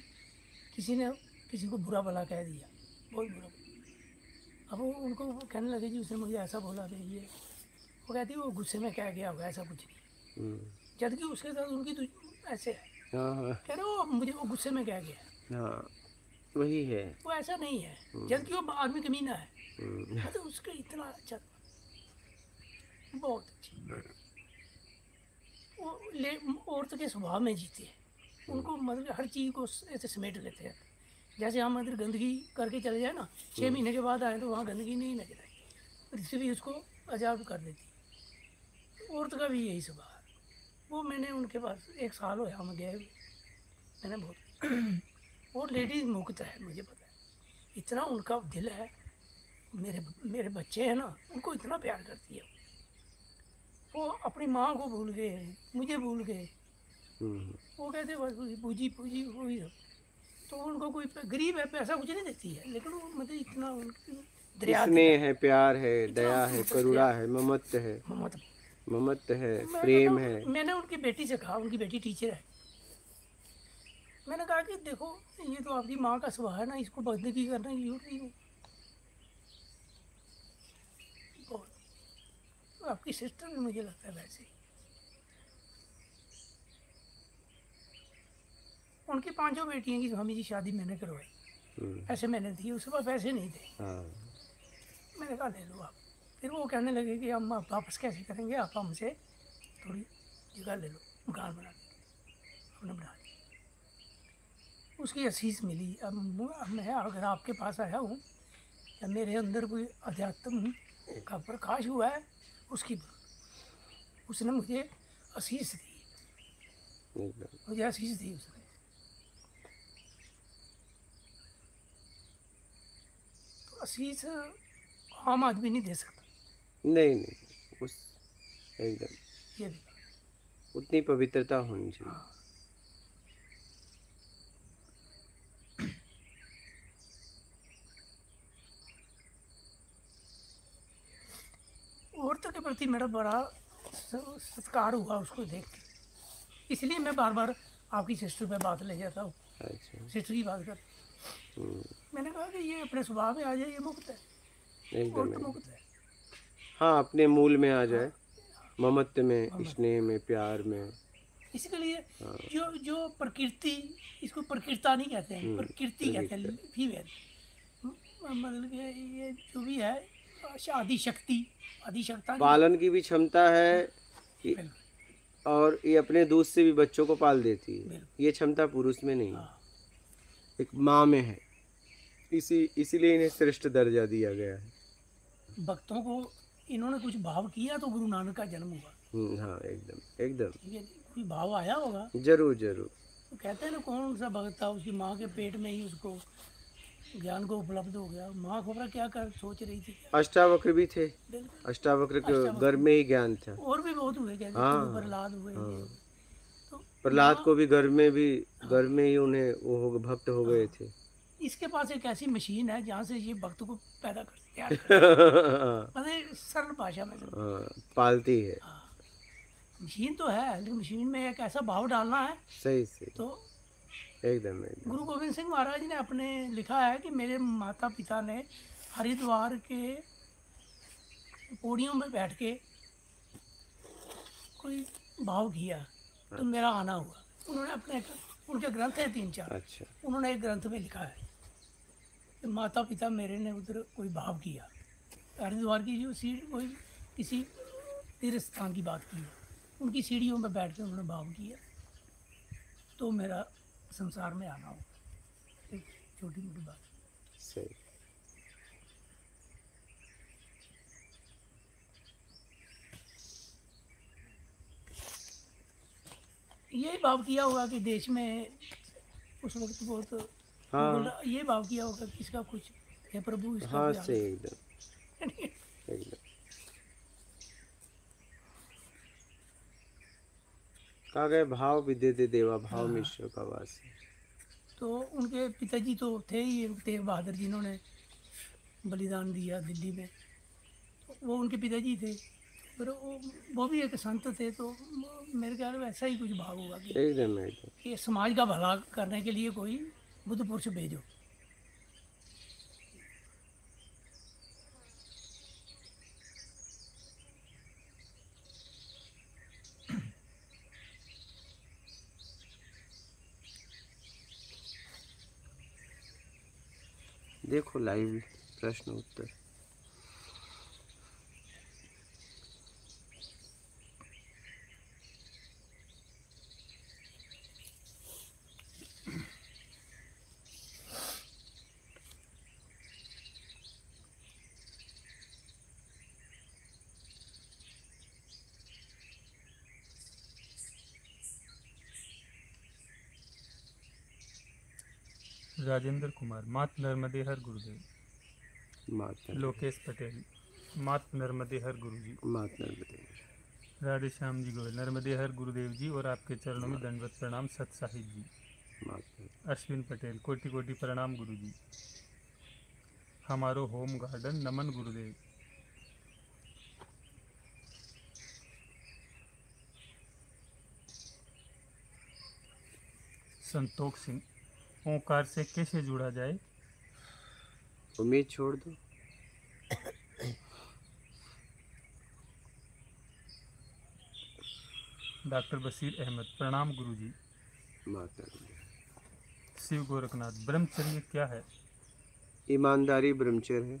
किसी ने किसी को बुरा भला कह दिया, बहुत बुरा। अब वो उनको कहने लगे जी उसने मुझे ऐसा बोला था ये। वो कहती वो गुस्से में कह गया होगा, ऐसा कुछ नहीं। जबकि उसके साथ उनकी तो ऐसे है, कह रहे हो मुझे वो गुस्से में कह गया। हाँ, वही है। वो ऐसा नहीं है, जबकि वो आदमी कमीना है। मतलब उसका इतना अच्छा, बहुत अच्छी। वो औरत के स्वभाव में जीते हैं। उनको मतलब हर चीज़ को ऐसे समेट लेते हैं। जैसे हम अंदर गंदगी करके चले जाए ना, 6 महीने के बाद आए तो वहाँ गंदगी नहीं नजर आई, इससे भी उसको आजाद कर देती। औरत का भी यही स्वभाव है। वो मैंने उनके पास 1 साल हो हम गए, मैंने बहुत और लेडीज मुक्त है, मुझे पता है। इतना उनका दिल है। मेरे बच्चे हैं ना, उनको इतना प्यार करती है। वो अपनी माँ को भूल गए, मुझे भूल गए। वो कहते बस पूजी पूजी वही सब। तो उनको कोई गरीब है, पैसा कुछ नहीं देती है, लेकिन वो मतलब इतना दरिया स्नेह है, प्यार है, दया है, करुणा है, ममत्व है। ममत्व है, मैं प्रेम बताऊं, है। मैंने उनकी बेटी से कहा, उनकी बेटी टीचर है, मैंने कहा कि देखो ये तो आपकी माँ का स्वभाव है ना, इसको बदतमीजी करने की जरूरत नहीं है। और आपकी सिस्टर भी मुझे लगता है वैसे ही। उनकी 5 बेटियां की स्वामी जी शादी मैंने करवाई, ऐसे मैंने दी, उसके पास पैसे नहीं थे। हाँ, मैंने कहा ले लो आप। फिर वो कहने लगे कि हम आप वापस कैसे करेंगे, आप हमसे थोड़ी जगह ले लो, मकान बना लो। हमने बना ली, उसकी असीस मिली। अब मैं अगर आपके पास आया हूँ या मेरे अंदर कोई अध्यात्म का प्रकाश हुआ है, उसकी उसने मुझे असीस दी, एकदम। मुझे असीस दी उसने। तो असीस आम आदमी नहीं दे सकता, नहीं नहीं, उस एकदम ये भी। उतनी पवित्रता होनी चाहिए। हाँ। औरतों के प्रति मेरा बड़ा सत्कार हुआ उसको देख के, इसलिए मैं बार बार आपकी सिस्टर पे बात ले जाता हूँ। अच्छा। सिस्टर की बात कर, मैंने कहा कि ये अपने स्वभाव में आ जाए, ये मुक्त है, एकदम औरत एकदम। मुक्त है। हाँ, अपने मूल में आ जाए, ममत्व में, स्नेह में, प्यार में। इसके लिए जो जो प्रकृति, इसको प्रकृता नहीं कहते हैं, प्रकृति कहते हैं, फीमेल, मतलब कि ये जो भी है आदि शक्ति, आदि शक्ता पालन की भी क्षमता है कि, और ये अपने दूध से भी बच्चों को पाल देती है। ये क्षमता पुरुष में नहीं है, एक माँ में है। इसीलिए इन्हें श्रेष्ठ दर्जा दिया गया है। भक्तों को इन्होंने कुछ भाव किया तो गुरु नानक का जन्म हुआ। हाँ, एकदम एकदम। ठीक है, कोई भाव आया होगा, जरूर जरूर। तो कहते हैं ना कौन सा भक्त था, उसकी माँ के पेट में ही उसको ज्ञान को उपलब्ध हो गया। माँ खबर क्या कर सोच रही थी, अष्टावक्र भी थे, बिल्कुल। अष्टावक्र के गर्भ में ही ज्ञान था। और भी बहुत हुए, कहते हाँ, तो प्रहलाद हुए। तो प्रहलाद को भी गर्भ में ही उन्हें वो भक्त हो गए थे। इसके पास एक ऐसी मशीन है जहाँ से ये भक्त को पैदा कर तैयार कर, मतलब सरल भाषा में पालती है। मशीन तो है, लेकिन मशीन में एक ऐसा भाव डालना है। सही सही, तो एकदम एकदम। गुरु गोविंद सिंह महाराज ने अपने लिखा है कि मेरे माता पिता ने हरिद्वार के पौड़ियों में बैठ के कोई भाव किया तो मेरा आना हुआ। उन्होंने अपने उनके ग्रंथ है 3-4, अच्छा, उन्होंने एक ग्रंथ में लिखा है कि माता पिता मेरे ने उधर कोई भाव किया, हरिद्वार की जो सीढ़ी, कोई किसी तीर्थ स्थान की बात की है, उनकी सीढ़ियों में बैठ के उन्होंने भाव किया तो मेरा संसार में आना हो। एक छोटी मोटी बात। सही। यही भाव किया होगा कि देश में उस वक्त बहुत, हाँ, ये भाव किया होगा कि इसका कुछ है प्रभु, इसका हाँ, भी सही, एकदम आगे। एकदम। कहा गया भाव विद्यते देवा, भाव में ईश्वर का वास है। तो उनके पिताजी तो थे ही तेग बहादुर, जिन्होंने बलिदान दिया दिल्ली में, तो वो उनके पिताजी थे। पर वो भी एक संत थे, तो मेरे ख्याल में ऐसा ही कुछ भाव होगा कि एकदम एकदम। कि समाज का भला करने के लिए कोई बुद्ध पुरुष भेजो। देखो लाइव प्रश्न उत्तर। राजेंद्र कुमार, मात नर्मदे हर गुरुदेव। माता लोकेश पटेल, मात नर्मदे हर गुरुजी। माता नर्मदे। राधे श्याम जी गोयल, नर्मदे हर गुरुदेव जी और आपके चरणों में दंडवत प्रणाम सत साहिब जी। माता अश्विन पटेल, कोटि कोटि प्रणाम गुरुजी। हमारो होम गार्डन, नमन गुरुदेव। संतोष सिंह, ओंकार से कैसे जुड़ा जाए? उम्मीद छोड़ दो। डॉक्टर बशीर अहमद, प्रणाम गुरुजी। माता रानी। शिव गोरखनाथ, ब्रह्मचर्य क्या है? ईमानदारी ब्रह्मचर्य है।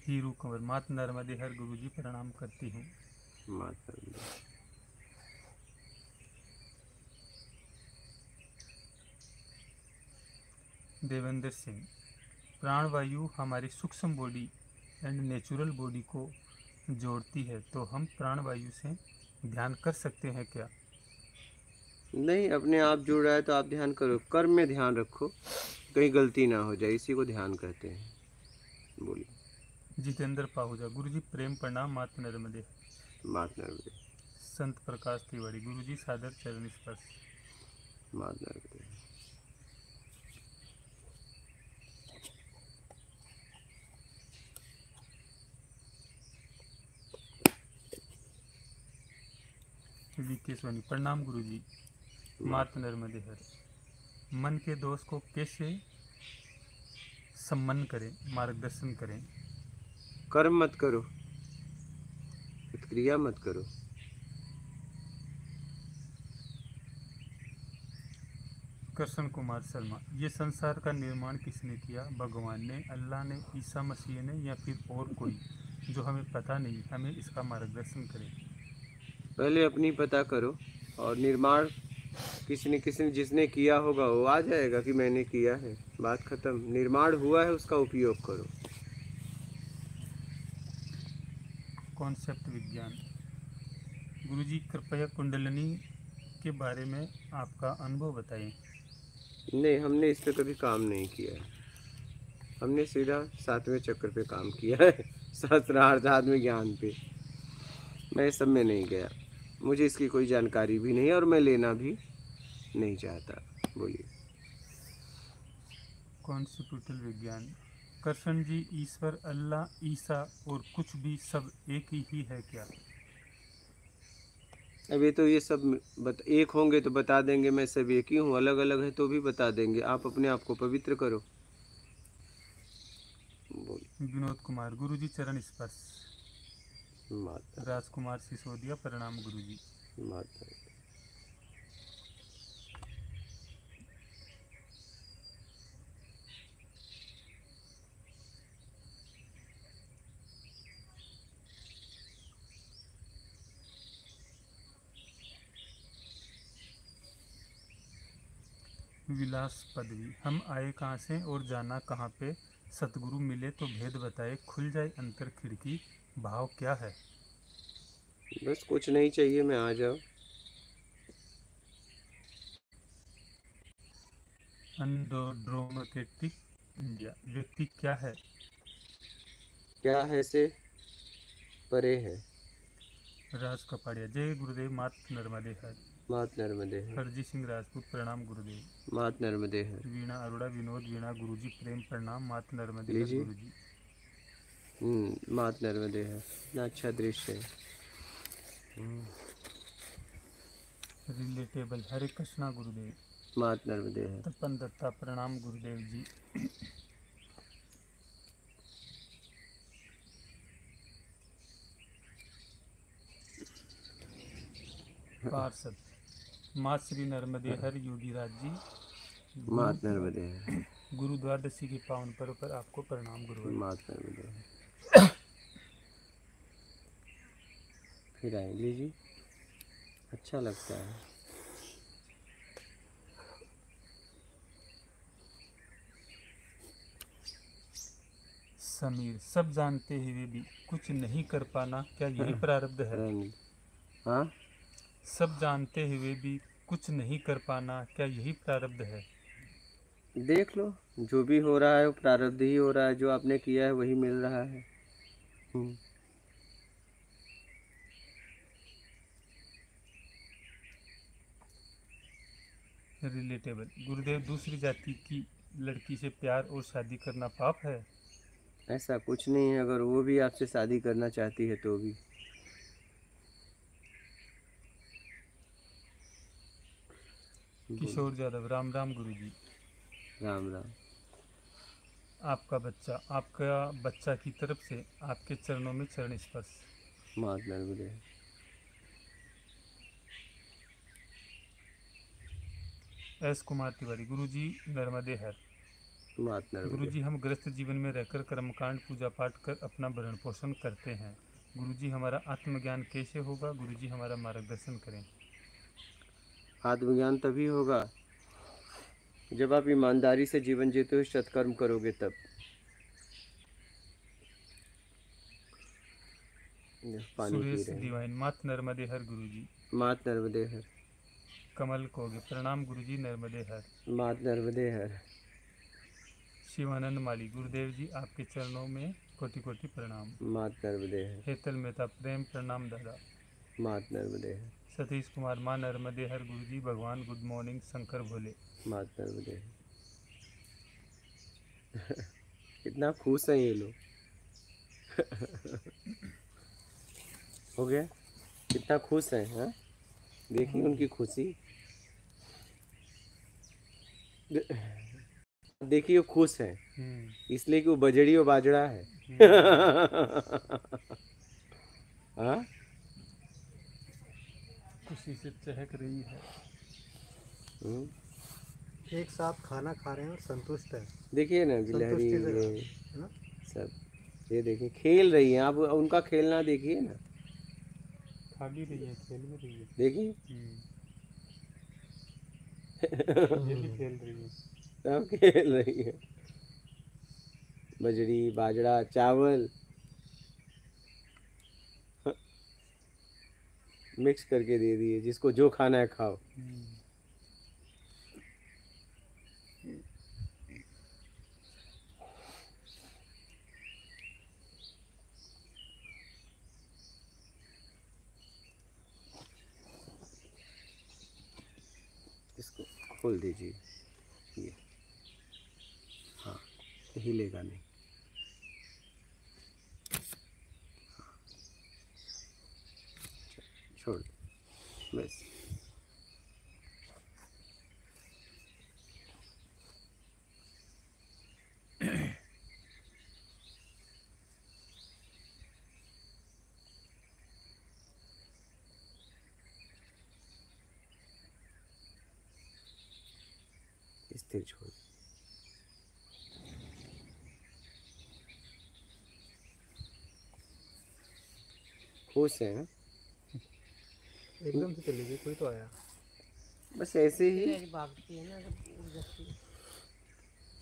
हीरू कंवर, मात नर्मदे हर, गुरुजी प्रणाम करती हूँ। माता रानी। देवेंद्र सिंह, प्राणवायु हमारी सूक्ष्म बॉडी एंड नेचुरल बॉडी को जोड़ती है, तो हम प्राणवायु से ध्यान कर सकते हैं क्या? नहीं, अपने आप जुड़ रहा है तो आप ध्यान करो, कर्म में ध्यान रखो, कहीं गलती ना हो जाए, इसी को ध्यान कहते हैं। बोलिए। जितेंद्र पाहुजा, गुरुजी प्रेम प्रणाम, मात नर्मदे। माता नर्मदे। संत प्रकाश तिवारी, गुरुजी सादर चरण स्पर्श। माता नर्मदे। वीके सोनी, प्रणाम गुरुजी, मात नर्मदे हर। मन के दोष को कैसे सम्मन करें, मार्गदर्शन करें? कर्म मत करो, क्रिया मत करो। कृष्ण कुमार शर्मा, ये संसार का निर्माण किसने किया? भगवान ने, अल्लाह ने, ईसा मसीह ने, या फिर और कोई जो हमें पता नहीं? हमें इसका मार्गदर्शन करें। पहले अपनी पता करो, और निर्माण किसी ने जिसने किया होगा वो आ जाएगा कि मैंने किया है, बात खत्म। निर्माण हुआ है, उसका उपयोग करो। कॉन्सेप्ट विज्ञान, गुरुजी कृपया कुंडलिनी के बारे में आपका अनुभव बताएं। नहीं, हमने इस पे कभी काम नहीं किया है। हमने सीधा 7वें चक्र पे काम किया है, सहस्त्रार्थ आत्म ज्ञान पे। मैं सब में नहीं गया, मुझे इसकी कोई जानकारी भी नहीं है और मैं लेना भी नहीं चाहता। बोलिए। कॉन्स्टिट्यूटल विज्ञान, कृष्ण जी, ईश्वर, अल्लाह, ईसा और कुछ भी सब एक ही है क्या? अब ये तो ये सब एक होंगे तो बता देंगे मैं सब एक ही हूँ, अलग अलग है तो भी बता देंगे। आप अपने आप को पवित्र करो। बोलिए। विनोद कुमार, गुरुजी चरण स्पर्श। माता। राजकुमार सिसोदिया, प्रणाम गुरुजी। माता। विलास पदवी, हम आए कहाँ से और जाना कहाँ पे? सतगुरु मिले तो भेद बताए, खुल जाए अंतर खिड़की, भाव क्या है? बस कुछ नहीं चाहिए, मैं आ जाओ। एंडोड्रोमेटिक इंडिया, व्यक्ति क्या है? क्या है से परे है। राज कपाड़िया, जय गुरुदेव, मात नर्मदे हर। मात नर्मदे है। हरजीत सिंह राजपूत, प्रणाम गुरुदेव। मात नर्मदे है। वीणा अरोड़ा, विनोद वीणा, गुरुजी प्रेम प्रणाम, मात नर्मदे हर लीजिए। गुरुजी। मात नर्मदे है। इतना अच्छा दृश्य है। रिलेटेबल, हरे कृष्णा गुरुदेव। मात नर्मदे है। तपन दत्ता, प्रणाम गुरुदेव जी। पार्षद, माँ श्री नर्मदे हर, योगी राज जी। मात नर्मदे है। गुरु द्वादशी के पावन पर्व पर आपको प्रणाम गुरुवर। मात नर्मदे है। फिर आए लीजिए, अच्छा लगता है। समीर, सब जानते हुए भी कुछ नहीं कर पाना, क्या यही प्रारब्ध है? हाँ, सब जानते हुए भी कुछ नहीं कर पाना, क्या यही प्रारब्ध है? देख लो, जो भी हो रहा है वो प्रारब्ध ही हो रहा है। जो आपने किया है वही मिल रहा है। रिलेटेबल, गुरुदेव, दूसरी जाति की लड़की से प्यार और शादी करना पाप है? ऐसा कुछ नहीं है, अगर वो भी आपसे शादी करना चाहती है तो भी। किशोर यादव, राम राम गुरुजी। राम राम। आपका बच्चा की तरफ से आपके चरणों में चरण स्पर्श। मात नर्मदे। एस कुमार तिवारी, गुरुजी नर्मदे हर। मात नर्मदे। गुरुजी हम गृहस्थ जीवन में रहकर कर्मकांड पूजा पाठ कर अपना भरण पोषण करते हैं। गुरुजी हमारा आत्मज्ञान कैसे होगा? गुरुजी हमारा मार्गदर्शन करें। आत्मज्ञान तभी होगा जब आप ईमानदारी से जीवन जीते हुए सत्कर्म करोगे तब। पानी पी सुरेश रहे हैं। डिवाइन, मात नर्मदे हर गुरुजी। मात नर्मदे हर। कमल कोगे, प्रणाम गुरुजी नर्मदे हर। मात नर्मदे हर। शिवानंद माली, गुरुदेव जी आपके चरणों में कोटि कोटि प्रणाम। मात नर्मदे हर। हेतल मेहता, प्रेम प्रणाम दादा। मात नर्मदे हर। सतीश कुमार, माँ नर्मदे हर गुरुजी। भगवान गुड मॉर्निंग, शंकर भोले। मात नर्मदे हर। कितना खुश हैं ये लोग। हो गया? कितना खुश हैं, हाँ? देखिए उनकी खुशी। देखिए वो खुश हैं इसलिए कि वो बजड़ी और बाजड़ा है। हाँ? खुशी से चहक रही है। एक साथ खाना खा रहे हैं और संतुष्ट है। देखिए ना गिलहरी संतुष्टि से ये है ना? सब ये देखिए खेल रही हैं। आप उनका खेलना देखिए ना। खा भी रही है, खेल भी रही है। देखिए ये भी खेल रही है। सब खेल रही है। बजड़ी बाजरा चावल मिक्स करके दे दिए, जिसको जो खाना है खाओ। इसको खोल दीजिए। ये हाँ, हिलेगा नहीं। छोड़ दो बस। स्थिर छोड़। खुश है ना? एकदम से चली गई, कोई तो आया। बस ऐसे ही। गिलहरी भागती है ना तो उड़ जाती है।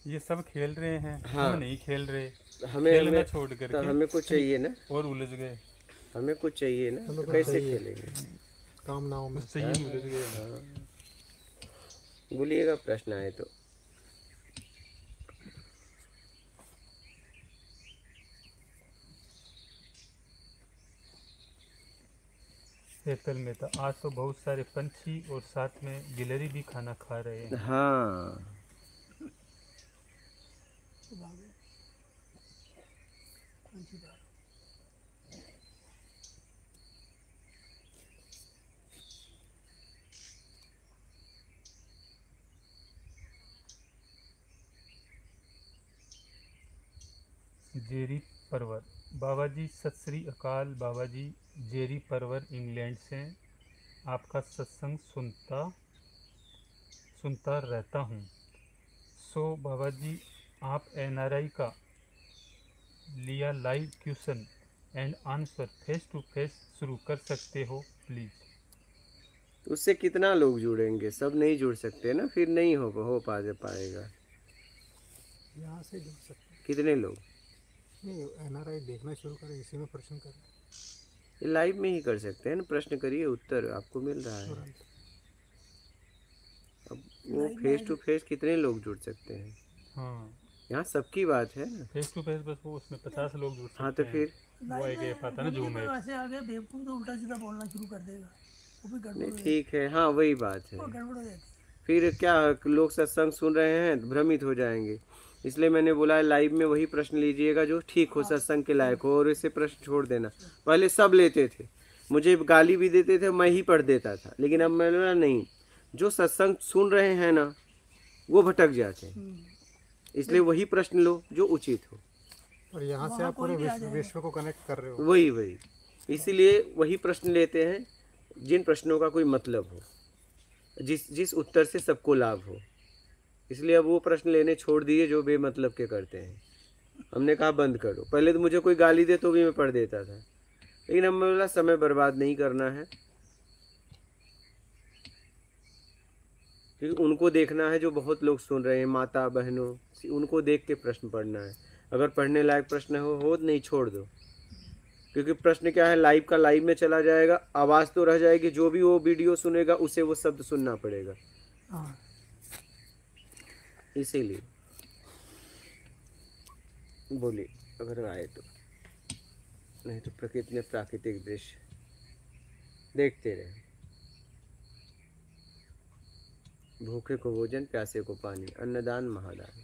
ये सब खेल रहे हैं, हाँ। हम नहीं खेल रहे। हमें खेलना छोड़ तो करके हमें कुछ चाहिए ना। और उलझ गए। हमें कुछ चाहिए ना, हमें तो कुछ कैसे चाहिए। खेलेंगे? कामनाओं में उससे ही उलझ गए। हाँ। बोलिएगा प्रश्न आए तो। हेतल मेहता, आज तो बहुत सारे पंछी और साथ में गिलहरी भी खाना खा रहे हैं। हाँ। जेरी परवर, बाबा जी सत श्री अकाल। बाबा जी जेरी परवर इंग्लैंड से आपका सत्संग सुनता रहता हूँ। सो बाबा जी आप NRI का लिया live question and answer face to face शुरू कर सकते हो प्लीज़। उससे कितना लोग जुड़ेंगे? सब नहीं जुड़ सकते ना, फिर नहीं हो पाएगा। यहाँ से जुड़ सकते कितने लोग? नहीं, NRI देखना शुरू करें, इसी में प्रश्न करें ये लाइव में ही कर सकते हैं ना। प्रश्न करिए, उत्तर आपको मिल रहा है। तुरंत। अब वो फेस टू फेस कितने लोग जुड़ सकते हैं? हाँ, यहाँ सबकी बात है ना। फेस टू फेस बस वो उसमें 50 लोग जुड़ सकते हाँ तो हैं। फिर वो एक ऐप आता है ना जूम ऐप। वैसे आगे बेवकूफ तो उल्टा सीधा बोलना शुरू कर देगा, वो भी गड़बड़ नहीं हो जाएगी। ठीक है। हाँ वही बात है। वो गड़बड़ हो जाती है। फिर क्या लोग सत्संग सुन रहे हैं तो भ्रमित हो जाएंगे। इसलिए मैंने बोला है लाइव में वही प्रश्न लीजिएगा जो ठीक हो, सत्संग के लायक हो, और इससे प्रश्न छोड़ देना। पहले सब लेते थे, मुझे गाली भी देते थे, मैं ही पढ़ देता था, लेकिन अब मैंने बोला नहीं, जो सत्संग सुन रहे हैं ना वो भटक जाते हैं, इसलिए वही प्रश्न लो जो उचित हो। और यहाँ से वहाँ आप पूरे कोई भी आ विश्व जाएगा। विश्व को कनेक्ट कर रहे हो। वही इसीलिए वही प्रश्न लेते हैं जिन प्रश्नों का कोई मतलब हो, जिस उत्तर से सबको लाभ हो। इसलिए अब वो प्रश्न लेने छोड़ दिए जो बेमतलब के करते हैं। हमने कहा बंद करो। पहले तो मुझे कोई गाली दे तो भी मैं पढ़ देता था, लेकिन हमने बोला समय बर्बाद नहीं करना है, क्योंकि उनको देखना है जो बहुत लोग सुन रहे हैं, माता बहनों, उनको देख के प्रश्न पढ़ना है। अगर पढ़ने लायक प्रश्न हो नहीं छोड़ दो, क्योंकि प्रश्न क्या है, लाइव का लाइव में चला जाएगा, आवाज़ तो रह जाएगी, जो भी वो वीडियो सुनेगा उसे वो शब्द सुनना पड़ेगा। हाँ इसीलिए बोलिए अगर आए तो, नहीं तो प्रकृति में प्राकृतिक दृश्य देखते रहे। भूखे को भोजन, प्यासे को पानी, अन्नदान महादान।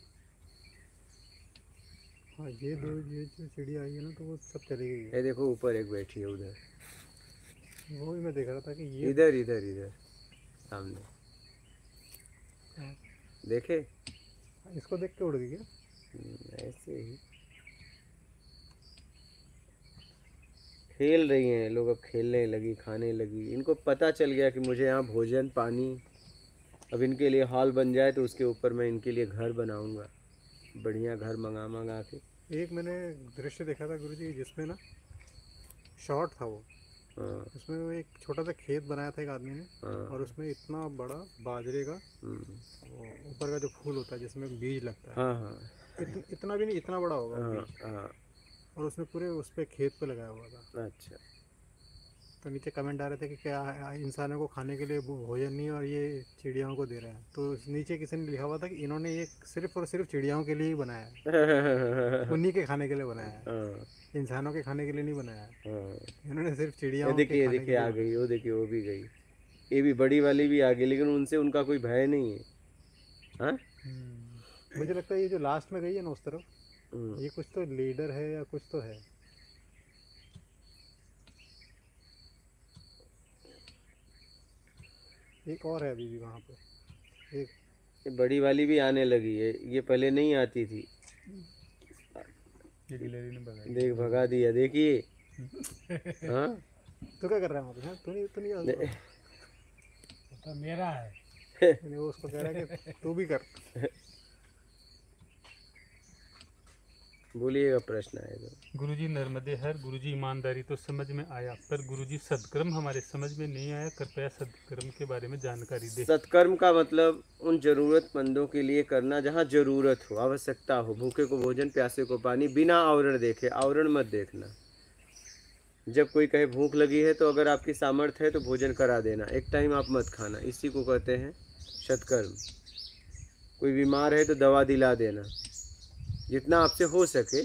हाँ ये जो चिड़िया आई है ना तो वो सब चली गई है। ये देखो ऊपर एक बैठी है उधर, वो भी मैं देख रहा था कि ये इधर इधर इधर सामने, देखे? इसको देख के उड़ गई क्या? ऐसे ही खेल रही हैं लोग, अब खेलने लगी, खाने लगी। इनको पता चल गया कि मुझे यहाँ भोजन पानी, अब इनके लिए हॉल बन जाए तो उसके ऊपर मैं इनके लिए घर बनाऊंगा, बढ़िया घर मंगा के। एक मैंने दृश्य देखा था गुरुजी जिसमें ना शॉर्ट था वो, हाँ उसमें वो एक छोटा सा खेत बनाया था एक आदमी ने, हाँ और उसमें इतना बड़ा बाजरे का वो ऊपर का जो फूल होता है जिसमें बीज लगता है, हाँ हाँ इतना भी नहीं, इतना बड़ा होगा वो हाँ बीज, हाँ। और उसने पूरे उस पे खेत पे लगाया हुआ था। अच्छा, तो नीचे कमेंट आ रहे थे कि क्या इंसानों को खाने के लिए भोजन नहीं और ये चिड़ियाओं को दे रहे हैं। तो नीचे किसी ने लिखा हुआ था कि इन्होंने ये सिर्फ और सिर्फ चिड़ियाओं के लिए ही बनाया है, उन्हीं के खाने के लिए बनाया है, हाँ इंसानों के खाने के लिए नहीं बनाया है। हाँ। इन्होंने सिर्फ ये चिड़ियाओं के देखिए खाने के देखिए लिए आ बनाया गई, वो देखिए वो भी गई, ये भी बड़ी वाली भी आ गई, लेकिन उनसे उनका कोई भय नहीं है। हाँ है। मुझे लगता है ये जो लास्ट में गई है ना उस तरफ, हम्म। ये कुछ तो लीडर है या कुछ तो है। एक और है अभी भी वहाँ पे, एक ये बड़ी वाली भी आने लगी है, ये पहले नहीं आती थी। ये गिलहरी ने भगाई। देख भगा दिया, देखिए। हाँ तो क्या कर रहा है वहाँ पे? हाँ, तू नहीं दे- तो मेरा है। नहीं, वो उसको कह रहा है कि तू भी कर। बोलिएगा प्रश्न आएगा। गुरुजी नर्मदे हर। गुरुजी ईमानदारी तो समझ में आया, पर गुरुजी सदकर्म हमारे समझ में नहीं आया। कृपया सदकर्म के बारे में जानकारी दे। सत्कर्म का मतलब उन जरूरतमंदों के लिए करना जहाँ जरूरत हो, आवश्यकता हो। भूखे को भोजन, प्यासे को पानी, बिना आवरण देखे। आवरण मत देखना। जब कोई कहे भूख लगी है तो अगर आपकी सामर्थ्य है तो भोजन करा देना, एक टाइम आप मत खाना, इसी को कहते हैं सत्कर्म। कोई बीमार है तो दवा दिला देना, जितना आपसे हो सके।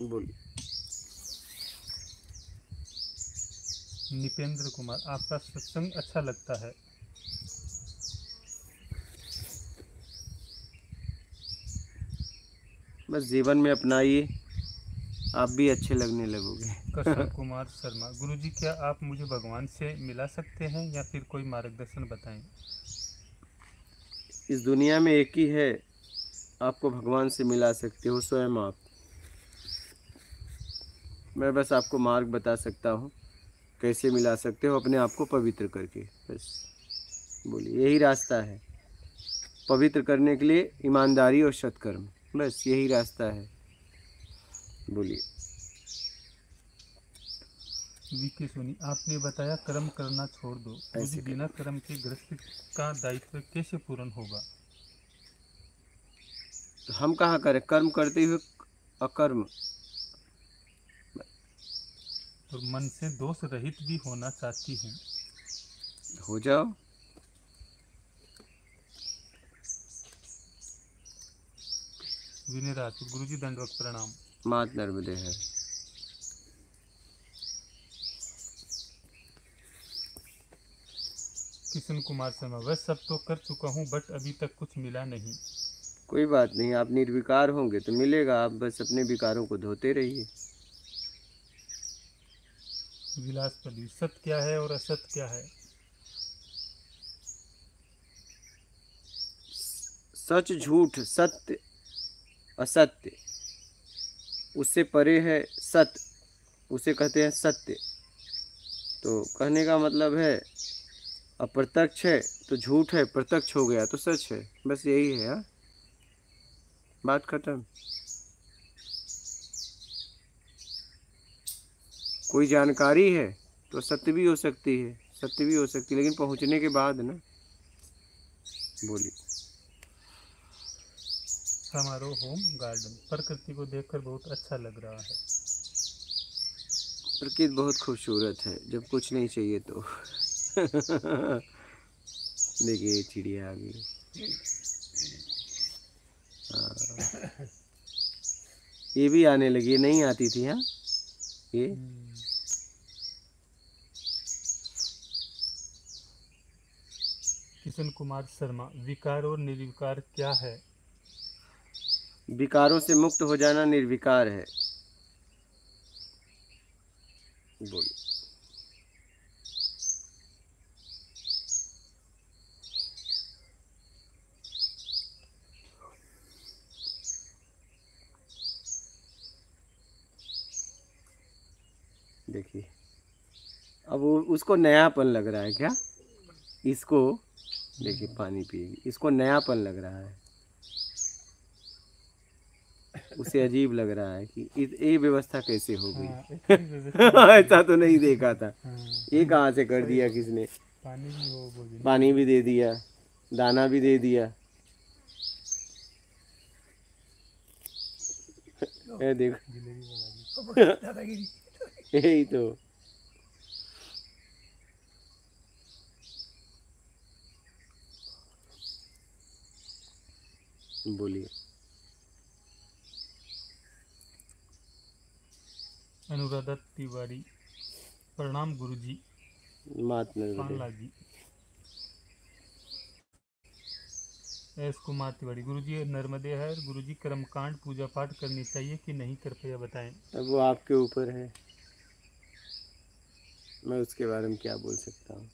बोलिए। निपेंद्र कुमार, आपका सत्संग अच्छा लगता है। बस जीवन में अपनाइए, आप भी अच्छे लगने लगोगे। कश्यप कुमार शर्मा, गुरुजी क्या आप मुझे भगवान से मिला सकते हैं या फिर कोई मार्गदर्शन बताएं। इस दुनिया में एक ही है आपको भगवान से मिला सकते हो, स्वयं आप। मैं बस आपको मार्ग बता सकता हूँ कैसे मिला सकते हो, अपने आप को पवित्र करके। बस बोलिए, यही रास्ता है पवित्र करने के लिए, ईमानदारी और सत्कर्म, बस यही रास्ता है। बोलिए। वीके सोनी, आपने बताया कर्म करना छोड़ दो। गुरुजी बिना कर्म के गृहस्थ का दायित्व कैसे पूर्ण होगा। तो हम कहाँ करें, कर्म करते हुए अकर्म। और मन से दोष रहित भी होना चाहती हूँ। हो जाओ। विनय राठौर, गुरुजी दंडवत प्रणाम। मात नर्मदे है। किशन कुमार शर्मा, वह सब तो कर चुका हूँ बट अभी तक कुछ मिला नहीं। कोई बात नहीं, आप निर्विकार होंगे तो मिलेगा, आप बस अपने विकारों को धोते रहिए। विलासपति, सत्य क्या है और असत्य क्या है? सच झूठ, सत्य असत्य, उससे परे है सत्य, उसे कहते हैं सत्य। तो कहने का मतलब है अप्रत्यक्ष है तो झूठ है, प्रत्यक्ष हो गया तो सच है, बस यही है। हाँ, बात खत्म। कोई जानकारी है तो सत्य भी हो सकती है, सत्य भी हो सकती है, लेकिन पहुंचने के बाद ना। बोलिए। समारोह होम गार्डन, प्रकृति को देखकर बहुत अच्छा लग रहा है। प्रकृति बहुत खूबसूरत है जब कुछ नहीं चाहिए तो। देखिए चिड़िया आ गई। हाँ। ये भी आने लगी, नहीं आती थी। हाँ, ये किशन कुमार शर्मा, विकार और निर्विकार क्या है? विकारों से मुक्त हो जाना निर्विकार है। बोलिए। देखिए अब वो उसको नयापन लग रहा है क्या? इसको देखिए, पानी पिएगी, इसको नयापन लग रहा है, उसे अजीब लग रहा है कि ये व्यवस्था कैसे हो गई। ऐसा तो नहीं देखा था। ये कहाँ से कर दिया किसने? पानी भी हो, भोजन पानी भी दे दिया, दाना भी दे दिया। ये देखो, दादागिरी। यही तो। बोलिए। अनुराधा तिवारी, प्रणाम गुरुजी। मात नर्मदे। पानला जी। एस कुमार तिवारी, गुरुजी नर्मदे है, गुरुजी कर्मकांड पूजा पाठ करनी चाहिए कि नहीं, कृपया बताएं। अब वो आपके ऊपर है, मैं उसके बारे में क्या बोल सकता हूँ।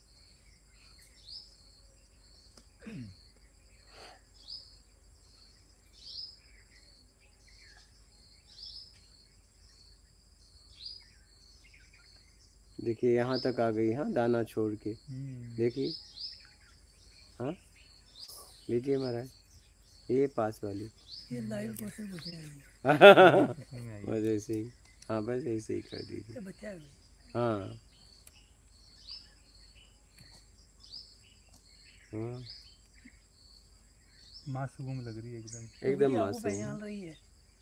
देखिए यहाँ तक आ गई। हाँ, दाना छोड़ के देखिए। हाँ, लीजिए महाराज, ये पास वाली। ये लाइव क्वेश्चन पूछने बस ऐसे ही। हाँ, बस ऐसे ही कर दीजिए। बच्चा है। हाँ हाँ, मासूम लग रही है एकदम, एकदम आपको पहचान मासूम, रही है।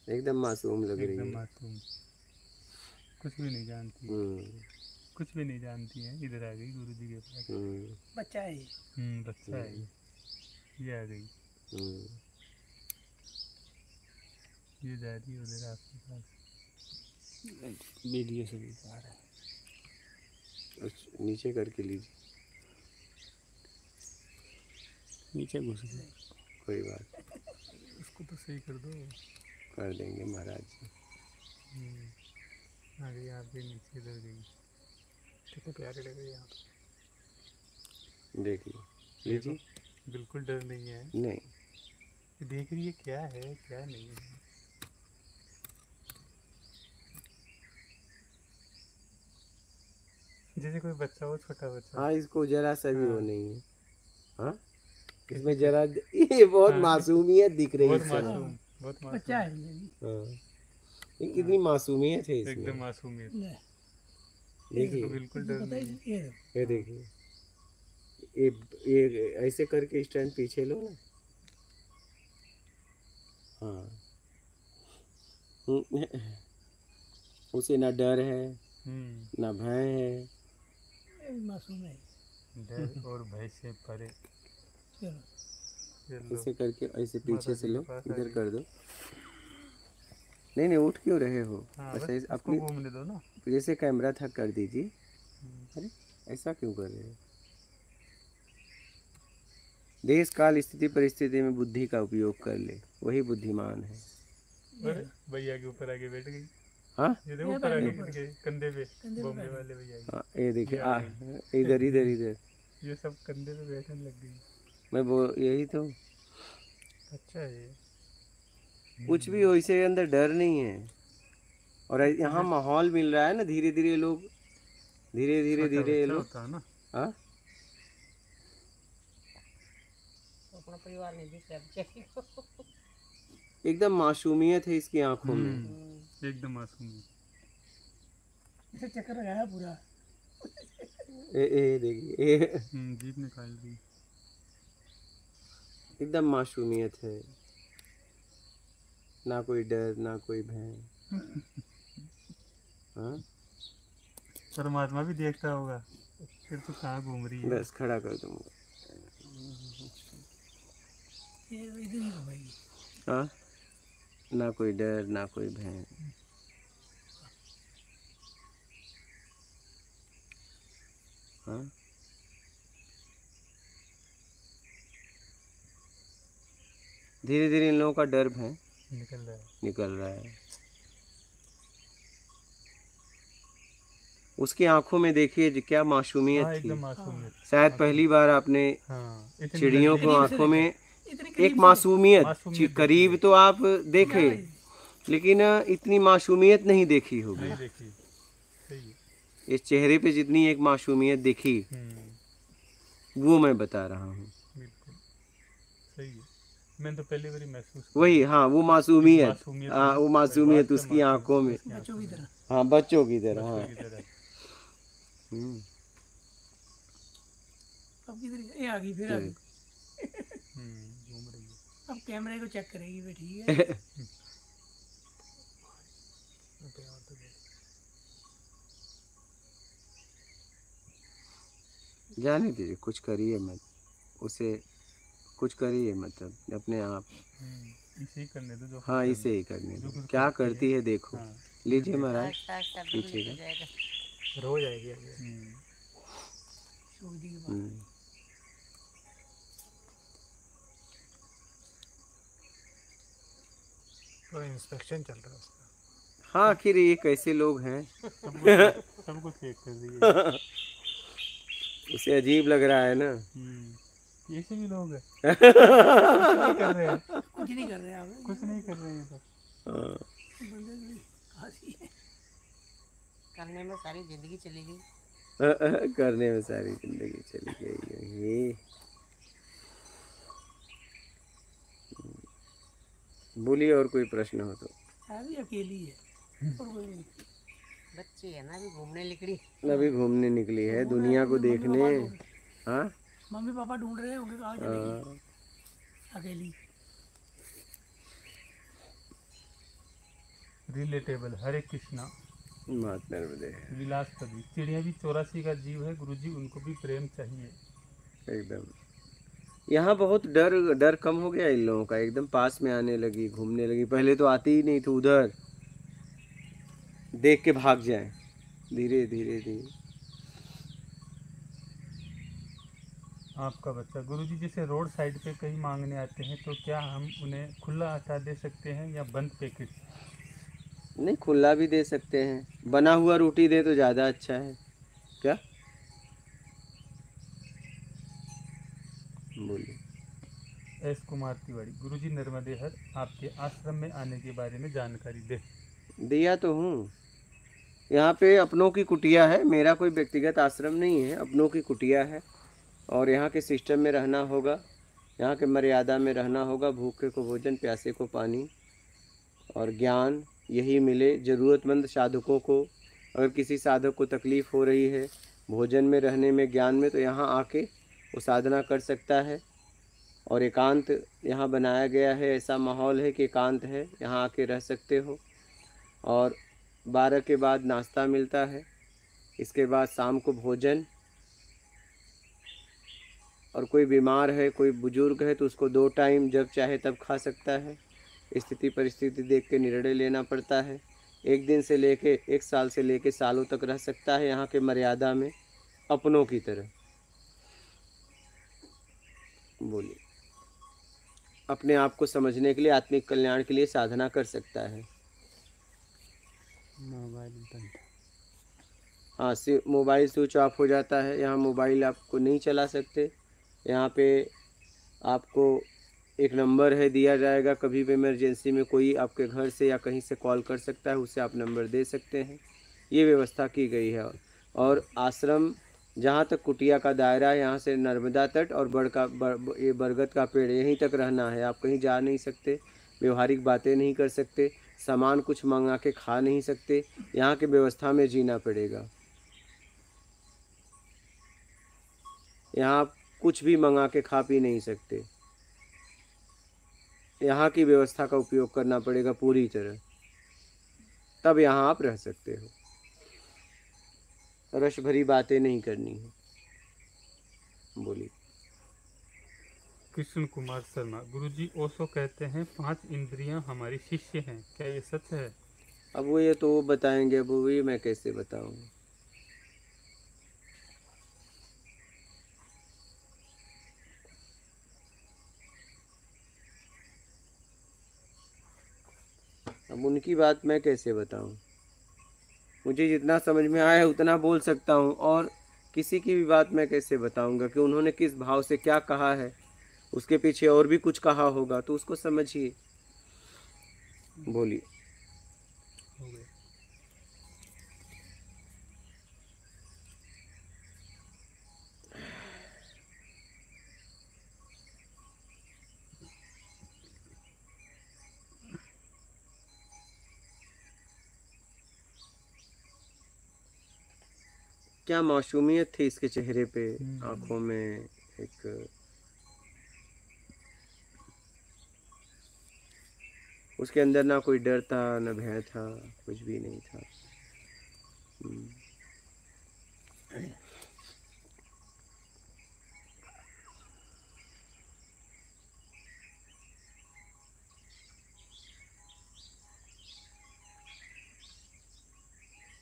एकदम मासूम लग रही एकदम है। मासूम, कुछ भी नहीं जानती, कुछ भी नहीं जानती है। इधर आ गई गुरुजी के पास। बच्चा है ये। बच्चा है ये आ गई, ये जा रही है उधर आपके पास। वीडियो से भी आ रहा है। नीचे करके लीजिए, नीचे घुस गया। कोई बात, उसको तो सही कर दो। कर देंगे महाराज जी। आ गई, आप भी नीचे इधर गई। कितने प्यारे लग रही है आप। देख लीजिए। बिल्कुल डर नहीं है, नहीं, देख रही है क्या है क्या नहीं है। जैसे कोई बच्चा हो, छोटा बच्चा। हाँ, इसको जरा सा भी वो नहीं है। हाँ, इसमें जरा ये बहुत मासूमियत दिख रही है। बहुत मासूम, बहुत मासूम बच्चा है ये भी। हाँ, कितनी मासूमियत है इसमें। एकदम मासूमियत। देखिए, बिल्कुल डर पता नहीं है। है ये देखिए, ये ऐसे करके स्टैंड पीछे लो ना। हाँ, उसे ना डर है ना भय है। ये भी मासूम है। डर और भय से परे। चलो ऐसे करके ऐसे पीछे से लो, के पास आ इधर गई। कर दो। नहीं नहीं, उठ क्यों रहे हो? हाँ, बस बस ऐसे इसको अपनी घूमने दो ना। जैसे कैमरा था कर दीजिए। अरे ऐसा क्यों कर रहे हो? देश काल स्थिति परिस्थिति में बुद्धि का उपयोग कर ले, वही बुद्धिमान है। और भैया के ऊपर आके बैठ गई। हाँ ये देखो ये ऊपर आके बैठ बैठ गए कंधे पे, कंधे पे बॉम्बे बैठ वाले भैया की। हाँ, ये देखिए ये आ गई। इधर इधर इधर ये सब कंधे पे बैठने लग गई। मैं वो यही तो, अच्छा है ये। कुछ भी हो इसके अंदर डर नहीं है। और यहाँ माहौल मिल रहा है ना, धीरे धीरे लोग धीरे धीरे छोटा धीरे ये बच्चा लोग होता है ना। हाँ अपना परिवार नहीं दिख रहा बेचारी को। एकदम मासूमियत है इसकी आंखों में। एकदम मासूम है। इसे चक्कर लगाया पूरा। ए देखिए जीभ निकाल दी। एकदम मासूमियत है, ना कोई डर ना कोई भय। हाँ परमात्मा भी देखता होगा, फिर तो कहाँ घूम रही है। बस खड़ा कर दूंगा। ये इधर ही घुमाएगी। हाँ ना कोई डर ना कोई भय। हाँ धीरे धीरे इन लोगों का डर भय निकल रहा है। उसकी आंखों में देखिए जो क्या मासूमियत हाँ, थी। एकदम मासूमियत। शायद पहली बार आपने हाँ, इतनी चिड़ियों लंबी- को आंखों में इतनी एक करीब से मासूमियत मासूमियत करीब तो आप देखे, लेकिन इतनी मासूमियत नहीं देखी होगी। नहीं देखी। सही है। इस चेहरे पे जितनी एक मासूमियत देखी वो मैं बता रहा हूँ। बिल्कुल सही है। मैंने तो पहली बार महसूस वही हाँ वो मासूमियत, मासूमियत हाँ वो मासूमियत उसकी आंखों में, बच्चों की तरह। हाँ बच्चों की तरह। हाँ की तरह। हम्म, अब किधर ये आ गई, फिर आ गई। घूम रही है। अब कैमरे को चेक करेगी भी, ठीक है। जाने दीजिए, कुछ करिए मत उसे, कुछ करिए मतलब अपने आप। इसे ही करने दो जो हाँ इसे ही करने दो, क्या करती है देखो। हाँ। लीजिए महाराज आहिस्ता आहिस्ता पीछे डुबने का। लग जाएगा। रो जाएगी अभी। सूदी की बात। हम्म, तो इंस्पेक्शन चल रहा है उसका। हाँ आखिर ये कैसे लोग हैं। सब कुछ चेक कर रही है। उसे अजीब लग रहा है ना। ऐसे भी लोग हैं। कुछ नहीं कर रहे हैं। कुछ नहीं कर रहे आप। कुछ नहीं कर रहे हैं तो। हाँ, बंदे की हंसी है। करने में सारी जिंदगी चली गई। करने में सारी जिंदगी चली गई ये। बोलिए और कोई प्रश्न हो तो। अभी अकेली है और कोई नहीं। बच्ची है ना, अभी घूमने निकली। अभी घूमने निकली है दुनिया को देखने। हाँ मम्मी पापा ढूंढ रहे होंगे कहाँ चली गई हाँ, अकेली। रिलेटेबल। हरे कृष्णा। मात नर्मदे। विलासपति। चिड़िया भी 84 का जीव है गुरुजी, उनको भी प्रेम चाहिए। एकदम यहाँ बहुत डर कम हो गया इन लोगों का, एकदम पास में आने लगी, घूमने लगी। पहले तो आती ही नहीं थी, उधर देख के भाग जाए। धीरे धीरे धीरे। आपका बच्चा। गुरुजी जैसे रोड साइड पे कहीं मांगने आते हैं तो क्या हम उन्हें खुला आटा दे सकते हैं या बंद पैकेट? नहीं खुला भी दे सकते हैं, बना हुआ रोटी दे तो ज़्यादा अच्छा है। क्या बोलिए। एस कुमार तिवारी। गुरुजी नर्मदे हर, आपके आश्रम में आने के बारे में जानकारी दे। दिया तो हूँ। यहाँ पे अपनों की कुटिया है, मेरा कोई व्यक्तिगत आश्रम नहीं है, अपनों की कुटिया है। और यहाँ के सिस्टम में रहना होगा, यहाँ के मर्यादा में रहना होगा। भूखे को भोजन, प्यासे को पानी और ज्ञान यही मिले। ज़रूरतमंद साधकों को, अगर किसी साधक को तकलीफ़ हो रही है भोजन में, रहने में, ज्ञान में, तो यहाँ आके वो साधना कर सकता है। और एकांत यहाँ बनाया गया है, ऐसा माहौल है कि एकांत है, यहाँ आके रह सकते हो। और 12 के बाद नाश्ता मिलता है, इसके बाद शाम को भोजन। और कोई बीमार है, कोई बुजुर्ग है तो उसको 2 टाइम जब चाहे तब खा सकता है। स्थिति परिस्थिति देख के निर्णय लेना पड़ता है। 1 दिन से लेके 1 साल से लेके सालों तक रह सकता है यहाँ के मर्यादा में, अपनों की तरह। बोलिए। अपने आप को समझने के लिए, आत्मिक कल्याण के लिए साधना कर सकता है। मोबाइल बंद। हाँ, मोबाइल स्विच ऑफ हो जाता है। यहाँ मोबाइल आपको नहीं चला सकते। यहाँ पे आपको एक नंबर है दिया जाएगा, कभी भी इमरजेंसी में कोई आपके घर से या कहीं से कॉल कर सकता है, उससे आप नंबर दे सकते हैं। ये व्यवस्था की गई है। और आश्रम जहाँ तक कुटिया का दायरा है, यहाँ से नर्मदा तट और ये बरगद का पेड़, यहीं तक रहना है। आप कहीं जा नहीं सकते, व्यवहारिक बातें नहीं कर सकते, सामान कुछ मंगा के खा नहीं सकते। यहाँ की व्यवस्था में जीना पड़ेगा। यहाँ आप कुछ भी मंगा के खा पी नहीं सकते। यहाँ की व्यवस्था का उपयोग करना पड़ेगा पूरी तरह, तब यहाँ आप रह सकते हो। रस भरी बातें नहीं करनी है। बोलिए। कृष्ण कुमार शर्मा, गुरुजी ओशो कहते हैं 5 इंद्रियां हमारी शिष्य हैं, क्या ये सच है? अब वो ये तो वो बताएंगे, अब वो ये मैं कैसे बताऊं। अब उनकी बात मैं कैसे बताऊं। मुझे जितना समझ में आया उतना बोल सकता हूं, और किसी की भी बात मैं कैसे बताऊंगा कि उन्होंने किस भाव से क्या कहा है। उसके पीछे और भी कुछ कहा होगा, तो उसको समझिए। बोलिए। हो गया। क्या मासूमियत थी इसके चेहरे पे, आंखों में एक, उसके अंदर ना कोई डर था न भय था, कुछ भी नहीं था।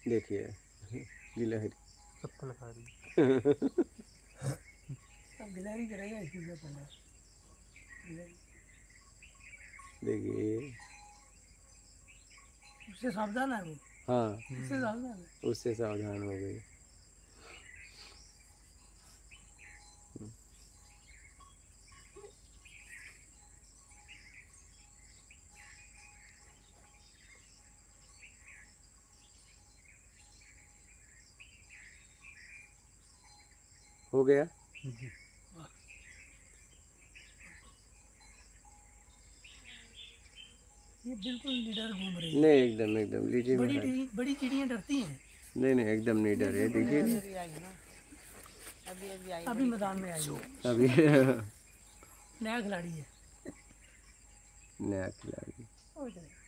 देखिए गिलहरी पत्ता लगा रही। अब गिलहरी करेगा इसकी क्या पता। देखिए, उससे सावधान है वो, हाँ उससे सावधान है। उससे सावधान हो गई। हो गया। ये बिल्कुल निडर घूम रही है। नहीं, एकदम एकदम लीजिए महाराज। बड़ी चिड़ियाँ डरती हैं। नहीं नहीं, एकदम नहीं डर है। देखिए अभी आई ना, अभी आई अभी मैदान में आई है, अभी नया खिलाड़ी है। नया खिलाड़ी। हो जाएगा।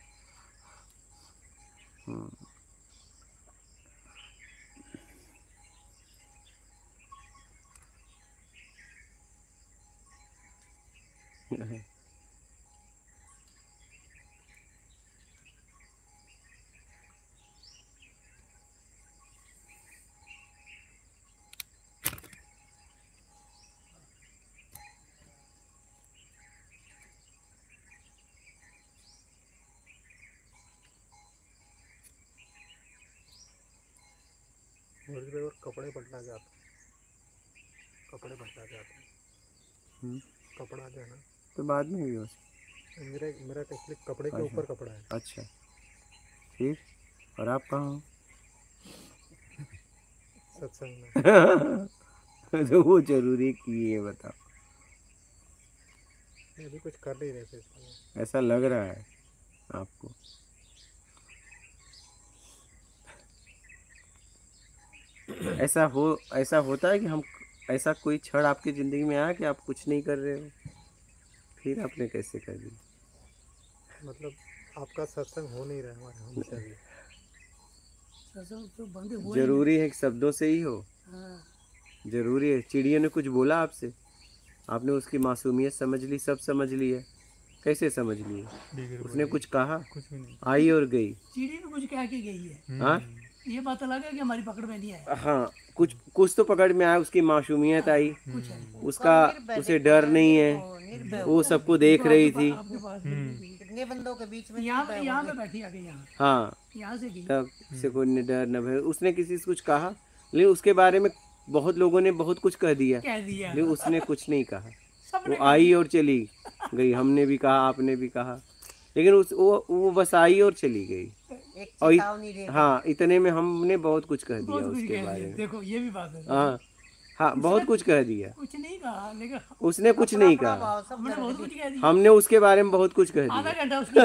और कपड़े पलटा के आते, कपड़े पलटा के आते, कपड़ा देना तो बाद में भी हो सकता। मेरा एक्चुअली कपड़े के ऊपर कपड़ा है। अच्छा, ठीक। और आप कहाँ हो? सत्संग में। तो वो जरूरी की है, बताओ। अभी कुछ कर नहीं रहे थे इसमें। ऐसा लग रहा है आपको। ऐसा होता है कि हम, ऐसा कोई क्षण आपकी ज़िंदगी में आया कि आप कुछ नहीं कर रहे हो, फिर आपने कैसे कर दी? मतलब आपका सत्संग हो नहीं रहा हमारे हमसे अभी। सत्संग तो बंद हुआ ही जरूरी है कि शब्दों से ही हो। नहीं। हाँ, जरूरी है। चिड़िया ने कुछ बोला आपसे, आपने उसकी मासूमियत समझ ली, सब समझ लिया। कैसे समझ लिए? उसने कुछ कहा? कुछ भी नहीं। आई और गई। चिड़ी भी कुछ कह के गई है। हाँ, ये बात अलग है कि हमारी पकड़ में नहीं आया हाँ, कुछ कुछ तो पकड़ में आया, उसकी मासूमियत आई, कुछ है उसका उसे डर नहीं है, निर्भय वो सबको देख रही थी। आपके पास कितने बंदों के बीच में यहाँ पे बैठी आके यहाँ हाँ, यहाँ से गई तब से कोई न डर न भय। उसने किसी से कुछ कहा, लेकिन उसके बारे में बहुत लोगों ने बहुत कुछ कह दिया, कह दिया लेकिन उसने कुछ नहीं कहा। सबने वो आई और चली गई, हमने भी कहा, आपने भी कहा, लेकिन वो बस आई और चली गई। एक और चेतावनी दे हाँ, इतने में हमने बहुत कुछ कह दिया बहुत कुछ उसके कह बारे दिया में। देखो ये भी बात है हाँ हाँ, बहुत कुछ कह दिया, कुछ नहीं कहा लेकिन उसने कुछ नहीं अपना कहा, भाव सब हमने बहुत कुछ कह दिया हमने उसके बारे में बहुत कुछ कह आधा दिया। घंटा उसकी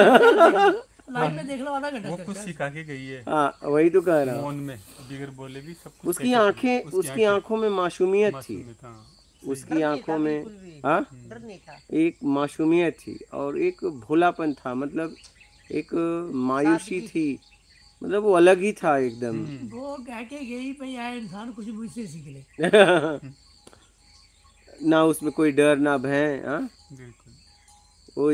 लाइन में देख लो आधा घंटा वो चल कुछ रहा है। सिखा के गई है हाँ, वही तो कह रहा हूँ। मौन में, बिगर बोले भी सब कुछ उसकी कह के आंखें, गई। उसकी आंखों में मासूमियत थी, मासूमियत, हाँ। उसकी आंखों में बिल्कुल भी हाँ डर नहीं था। एक मासूमियत थी और एक भोलापन था, मतलब एक मायूसी थी, मतलब वो अलग ही था एकदम। वो कह के गई भाई आए इंसान कुछ मुझसे सीख ले ना उसमें कोई डर ना भय, हाँ, बिल्कुल, वो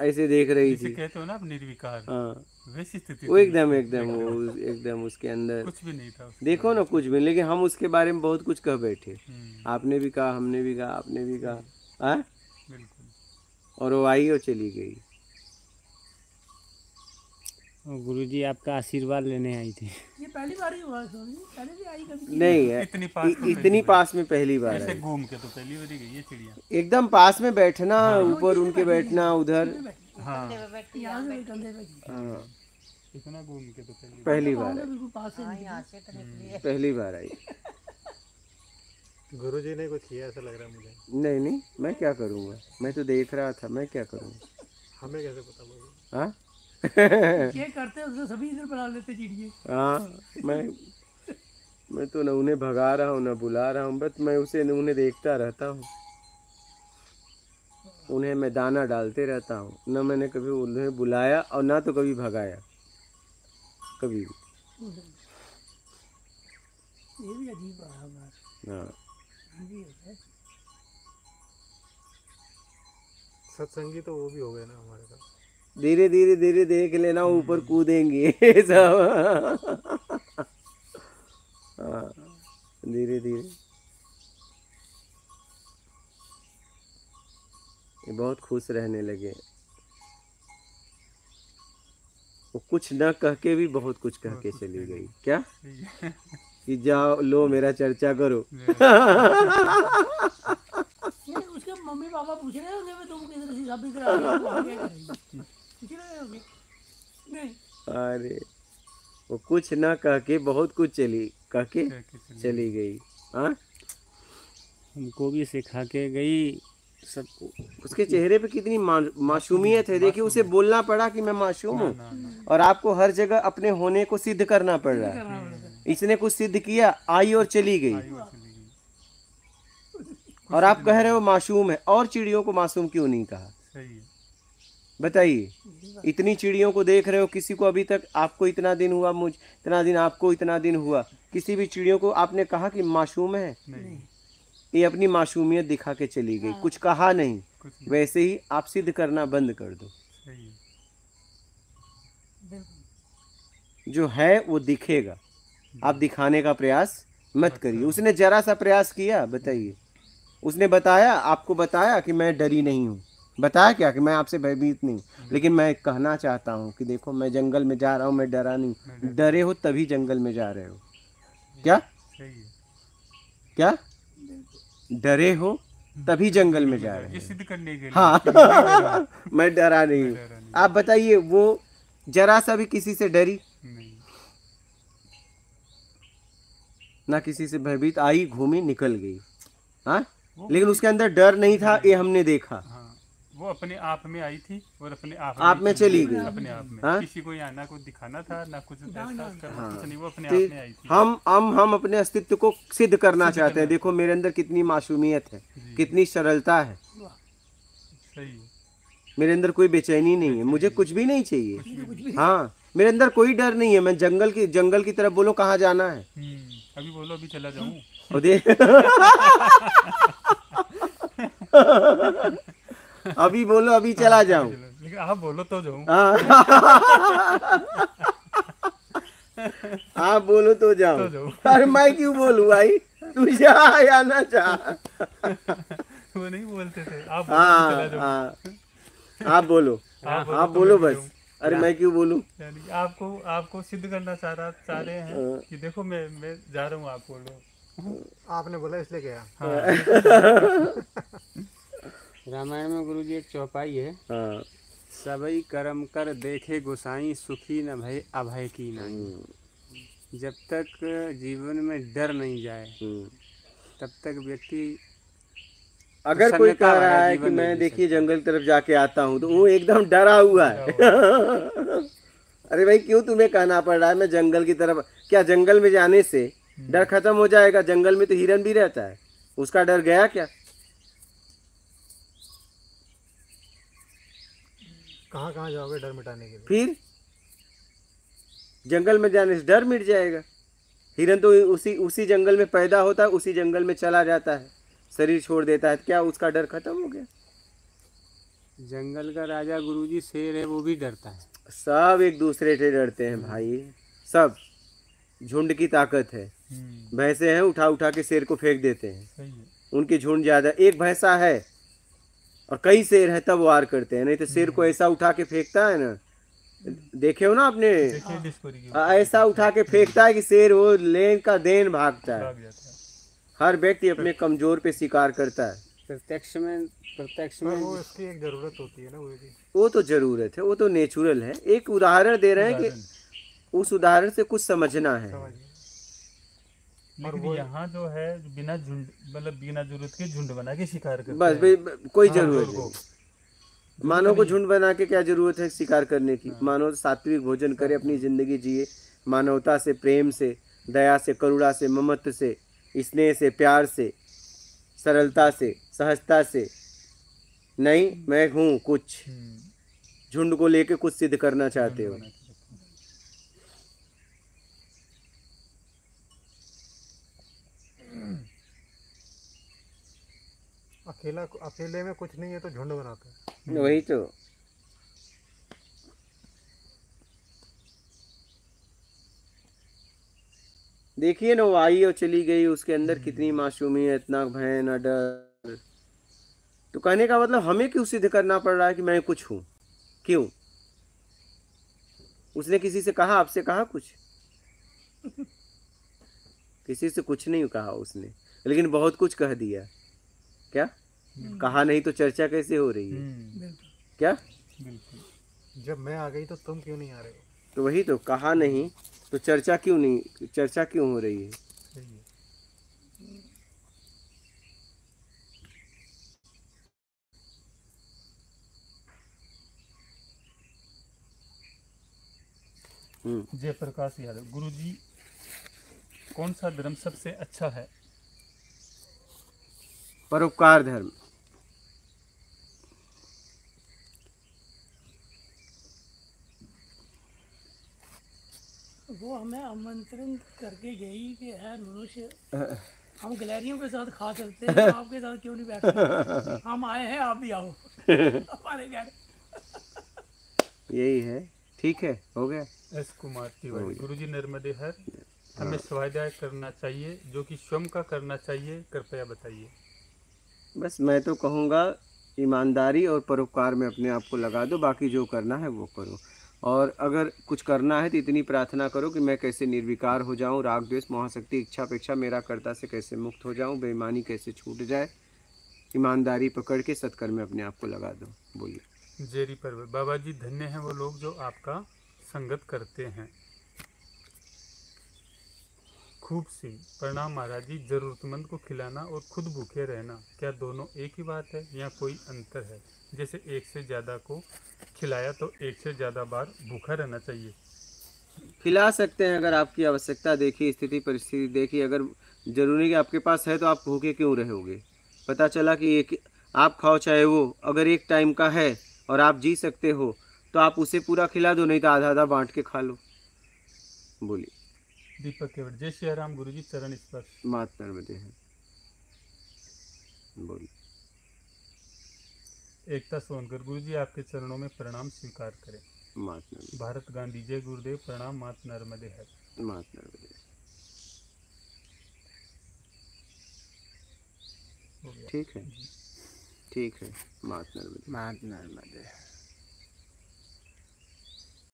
ऐसे देख रही जिसे थी। कहते हो ना आप निर्विकार, हाँ, वैसी स्थिति वो थी। एकदम उसके अंदर कुछ भी नहीं था उसके देखो ना कुछ भी, लेकिन हम उसके बारे में बहुत कुछ कह बैठे। हम्म, आपने भी कहा, हमने भी कहा, आपने भी कहा, हाँ, बिल्कुल। और वो आई और चली गई। गुरुजी आपका आशीर्वाद लेने आई थी। ये पहली बार ही हुआ स्वामी जी, पहले भी आई कभी नहीं है, इतनी पास में इतनी पहली पास में पहली बार ऐसे आई। घूम के तो पहली बार ही गई है चिड़िया। एकदम पास में बैठना, ऊपर उनके बैठना, उधर, हाँ, कंधे पे बैठी यहाँ से कंधे पे की। हाँ, इतना घूम के तो पहली पहली वहाँ बार से आई, बिल्कुल पास से हाँ, निकली। यहाँ से तो निकली है। पहली बार आई। गुरुजी ने कुछ किया ऐसा लग रहा है मुझे। नहीं नहीं, मैं क्या करूँगा, मैं तो देख रहा था, मैं क्या करूँगा, हमें कैसे पता मुझे? हाँ ये करते उससे सभी इधर बुला लेते चिड़िए हाँ, मैं तो न उन्हें भगा रहा हूँ न बुला रहा हूँ, बस मैं उन्हें देखता रहता हूँ, उन्हें मैं दाना डालते रहता हूँ, न मैंने कभी उन्हें बुलाया और ना तो कभी भगाया, कभी भी। ये भी अजीब बात हाँ, भी होता है। सत्संगी तो वो भी हो गए ना हमारे साथ। धीरे धीरे धीरे देख लेना, ऊपर कूदेंगे सब। हाँ, धीरे धीरे। ये बहुत खुश रहने लगे, वो कुछ न कह के भी बहुत कुछ कह के चली गई। क्या कि जाओ लो मेरा चर्चा करो। ये उसके मम्मी पापा पूछ रहे होंगे मैं तुम किधर से साबित करा रही हो, वहाँ क्या करेंगी? पूछ रहे होंगे नहीं अरे वो कुछ न कह के बहुत कुछ कह के चली गई। हाँ, हमको भी सिखा के गई सबको। उसके चेहरे पे कितनी मासूमियत है। देखिए, उसे बोलना पड़ा कि मैं मासूम हूँ, और आपको हर जगह अपने होने को सिद्ध करना पड़ रहा है। इसने कुछ सिद्ध किया, आई और चली गई, और आप कह रहे हो मासूम है। और चिड़ियों को मासूम क्यों नहीं कहा? सही है। बताइए, इतनी चिड़ियों को देख रहे हो, किसी को अभी तक आपको इतना दिन हुआ, मुझ इतना दिन, आपको इतना दिन हुआ, किसी भी चिड़ियों को आपने कहा कि मासूम है? नहीं, ये अपनी मासूमियत दिखा के चली गई, कुछ कहा नहीं। कुछ नहीं। वैसे ही आप सिद्ध करना बंद कर दो। सही है। जो है वो दिखेगा, आप दिखाने का प्रयास मत करिए। उसने जरा सा प्रयास किया, बताइए, उसने बताया, आपको बताया कि मैं डरी नहीं हूँ, बताया क्या कि मैं आपसे भयभीत नहीं, लेकिन मैं कहना चाहता हूँ कि देखो मैं जंगल में जा रहा हूँ, मैं डरा नहीं। डरे हो तभी जंगल में जा रहे हो। क्या सही है। क्या डरे हो तभी जंगल में जा रहे ये हो? सिद्ध करने के लिए हाँ मैं डरा नहीं हूँ। डरा नहीं। आप बताइए, वो जरा सा भी किसी से डरी नहीं, ना, किसी से भयभीत, आई, घूमी, निकल गई। हाँ, वो लेकिन उसके अंदर डर नहीं था, ये हमने देखा। हाँ, वो अपने आप में आई थी और अपने आप में चली गई। अपने आप में। हाँ? किसी को यहाँ ना कुछ दिखाना था, ना कुछ ऐसा करना, हाँ। कुछ नहीं, वो अपने तो आप में आई थी। हम अपने अस्तित्व को सिद्ध करना चाहते हैं। देखो मेरे अंदर कितनी मासूमियत है, कितनी सरलता है, सही है। मेरे अंदर कोई बेचैनी नहीं है, मुझे कुछ भी नहीं चाहिए। हाँ, मेरे अंदर कोई डर नहीं है। मैं जंगल की तरफ, बोलो कहाँ जाना है? अभी बोलो, अभी चला जाऊं। और देख अभी बोलो, अभी चला जाऊं। लेकिन आप बोलो तो जाऊं। आप बोलो तो जाओ। तो जाओ। अरे मैं क्यों बोलूं भाई, तू जा या ना जा। वो नहीं बोलते थे, आप बोलो हाँ तो चला जाऊं। हाँ, आप बोलो, आप आप तो बोलो मैं भी बस। जाऊं। अरे मैं क्यों बोलूं। यानी आपको आपको सिद्ध करना चाह रहे हैं कि देखो मैं जा रहा हूँ, आप बोलो। आपने बोला इसलिए गया। हाँ। रामायण में गुरुजी एक चौपाई है, हाँ। सबई कर्म कर देखे गोसाई, सुखी न भय अभय की नाई। जब तक जीवन में डर नहीं जाए तब तक व्यक्ति अगर कोई प्रसन्नता कह भरा रहा है कि जीवन नहीं मैं जी देखिए सकता। जंगल की तरफ जाके आता हूँ, तो वो एकदम डरा हुआ है। अरे भाई क्यों तुम्हें कहना पड़ रहा है मैं जंगल की तरफ? क्या जंगल में जाने से डर खत्म हो जाएगा? जंगल में तो हिरन भी रहता है, उसका डर गया क्या? कहाँ कहाँ जाओगे डर मिटाने के लिए? फिर जंगल में जाने से डर मिट जाएगा। हिरन तो उसी जंगल में पैदा होता है, उसी जंगल में चला जाता है, शरीर छोड़ देता है, क्या उसका डर खत्म हो गया? जंगल का राजा गुरुजी शेर है, वो भी डरता है। सब एक दूसरे से डरते हैं भाई, सब झुंड की ताकत है। भैंसे हैं, उठा उठा के शेर को फेंक देते हैं, सही है। उनकी झुंड ज्यादा। एक भैंसा है और कई शेर है तब वार करते हैं, नहीं तो शेर को ऐसा उठा के फेंकता है ना, देखे हो ना आपने, देखिए डिस्कवरी की ऐसा उठा के फेंकता है कि शेर वो लेन का देन भागता है। भाग जाता है। हर व्यक्ति अपने कमजोर पे शिकार करता है। प्रत्यक्ष में पर वो इसकी एक जरूरत होती है ना, वो भी। वो तो जरूरत है, वो तो नेचुरल है। एक उदाहरण दे रहे हैं कि उस उदाहरण से कुछ समझना है। लेकिन यहाँ जो है बिना झुंड मतलब बिना जरूरत के झुंड बना के शिकार करते बस हैं। भाई कोई हाँ, जरूरत जोर नहीं। को। मानव को झुंड बना के क्या जरूरत है शिकार करने की? मानव सात्विक भोजन करे, अपनी जिंदगी जिए, मानवता से, प्रेम से, दया से, करुणा से, ममत्व से, स्नेह से, प्यार से, सरलता से, सहजता से। नहीं मैं हूँ कुछ, झुंड को लेके कुछ सिद्ध करना चाहते हो। अकेले में कुछ नहीं है तो झुंड बनाता है। वही तो। देखिए ना, वो आई और चली गई, उसके अंदर कितनी मासूमियत, ना भय ना डर। तो कहने का मतलब हमें क्यों सिद्ध करना पड़ रहा है कि मैं कुछ हूं? क्यों? उसने किसी से कहा, आपसे कहा कुछ? किसी से कुछ नहीं कहा उसने, लेकिन बहुत कुछ कह दिया। क्या कहा? नहीं तो चर्चा कैसे हो रही है? क्या? जब मैं आ गई तो तुम क्यों नहीं आ रहे हो? तो वही तो, कहा नहीं तो चर्चा क्यों नहीं, चर्चा क्यों हो रही है? जयप्रकाश यादव, गुरुजी कौन सा धर्म सबसे अच्छा है? परोपकार धर्म। वो हमें आमंत्रण करके गई कि है मनुष्य, हम गिलहरियों के साथ खा सकते हैं, आपके साथ क्यों नहीं बैठ सकते? हम आए हैं, आप भी आओ हमारे घर। यही है, ठीक है, हो गया। एस कुमार तिवारी, गुरुजी नर्मदे हर, हमें स्वाध्याय करना चाहिए जो कि स्वयं का करना चाहिए, कृपया बताइए। बस मैं तो कहूँगा ईमानदारी और परोपकार में अपने आप को लगा दो, बाकी जो करना है वो करो। और अगर कुछ करना है तो इतनी प्रार्थना करो कि मैं कैसे निर्विकार हो जाऊं, राग द्वेष मोहशक्ति इच्छा अपेक्षा मेरा कर्ता से कैसे मुक्त हो जाऊं, बेईमानी कैसे छूट जाए, ईमानदारी पकड़ के सत्कर्म में अपने आप को लगा दो। बोलिए। जेरी पर्वत, बाबा जी धन्य हैं वो लोग जो आपका संगत करते हैं। खूब सिंह, प्रणाम महाराज जी, जरूरतमंद को खिलाना और खुद भूखे रहना क्या दोनों एक ही बात है या कोई अंतर है? जैसे एक से ज़्यादा को खिलाया तो एक से ज़्यादा बार भूखा रहना चाहिए। खिला सकते हैं अगर आपकी आवश्यकता देखी, स्थिति परिस्थिति देखी। अगर जरूरी कि आपके पास है तो आप भूखे क्यों रहोगे? पता चला कि एक आप खाओ चाहे वो, अगर एक टाइम का है और आप जी सकते हो तो आप उसे पूरा खिला दो, नहीं तो आधा आधा बांट के खा लो। बोलिए। दीपक केवट, जय श्री राम गुरुजी, चरण स्पर्श। मात नर्मदे है। बोलिए। एकता सोनकर, गुरुजी आपके चरणों में प्रणाम स्वीकार करें। मात नर्मदे। भारत गांधी, जय गुरुदेव, प्रणाम, मात नर्मदे है। मात नर्मदे। हो गया। ठीक है, ठीक है, मात नर्मदे। मात नर्मदे।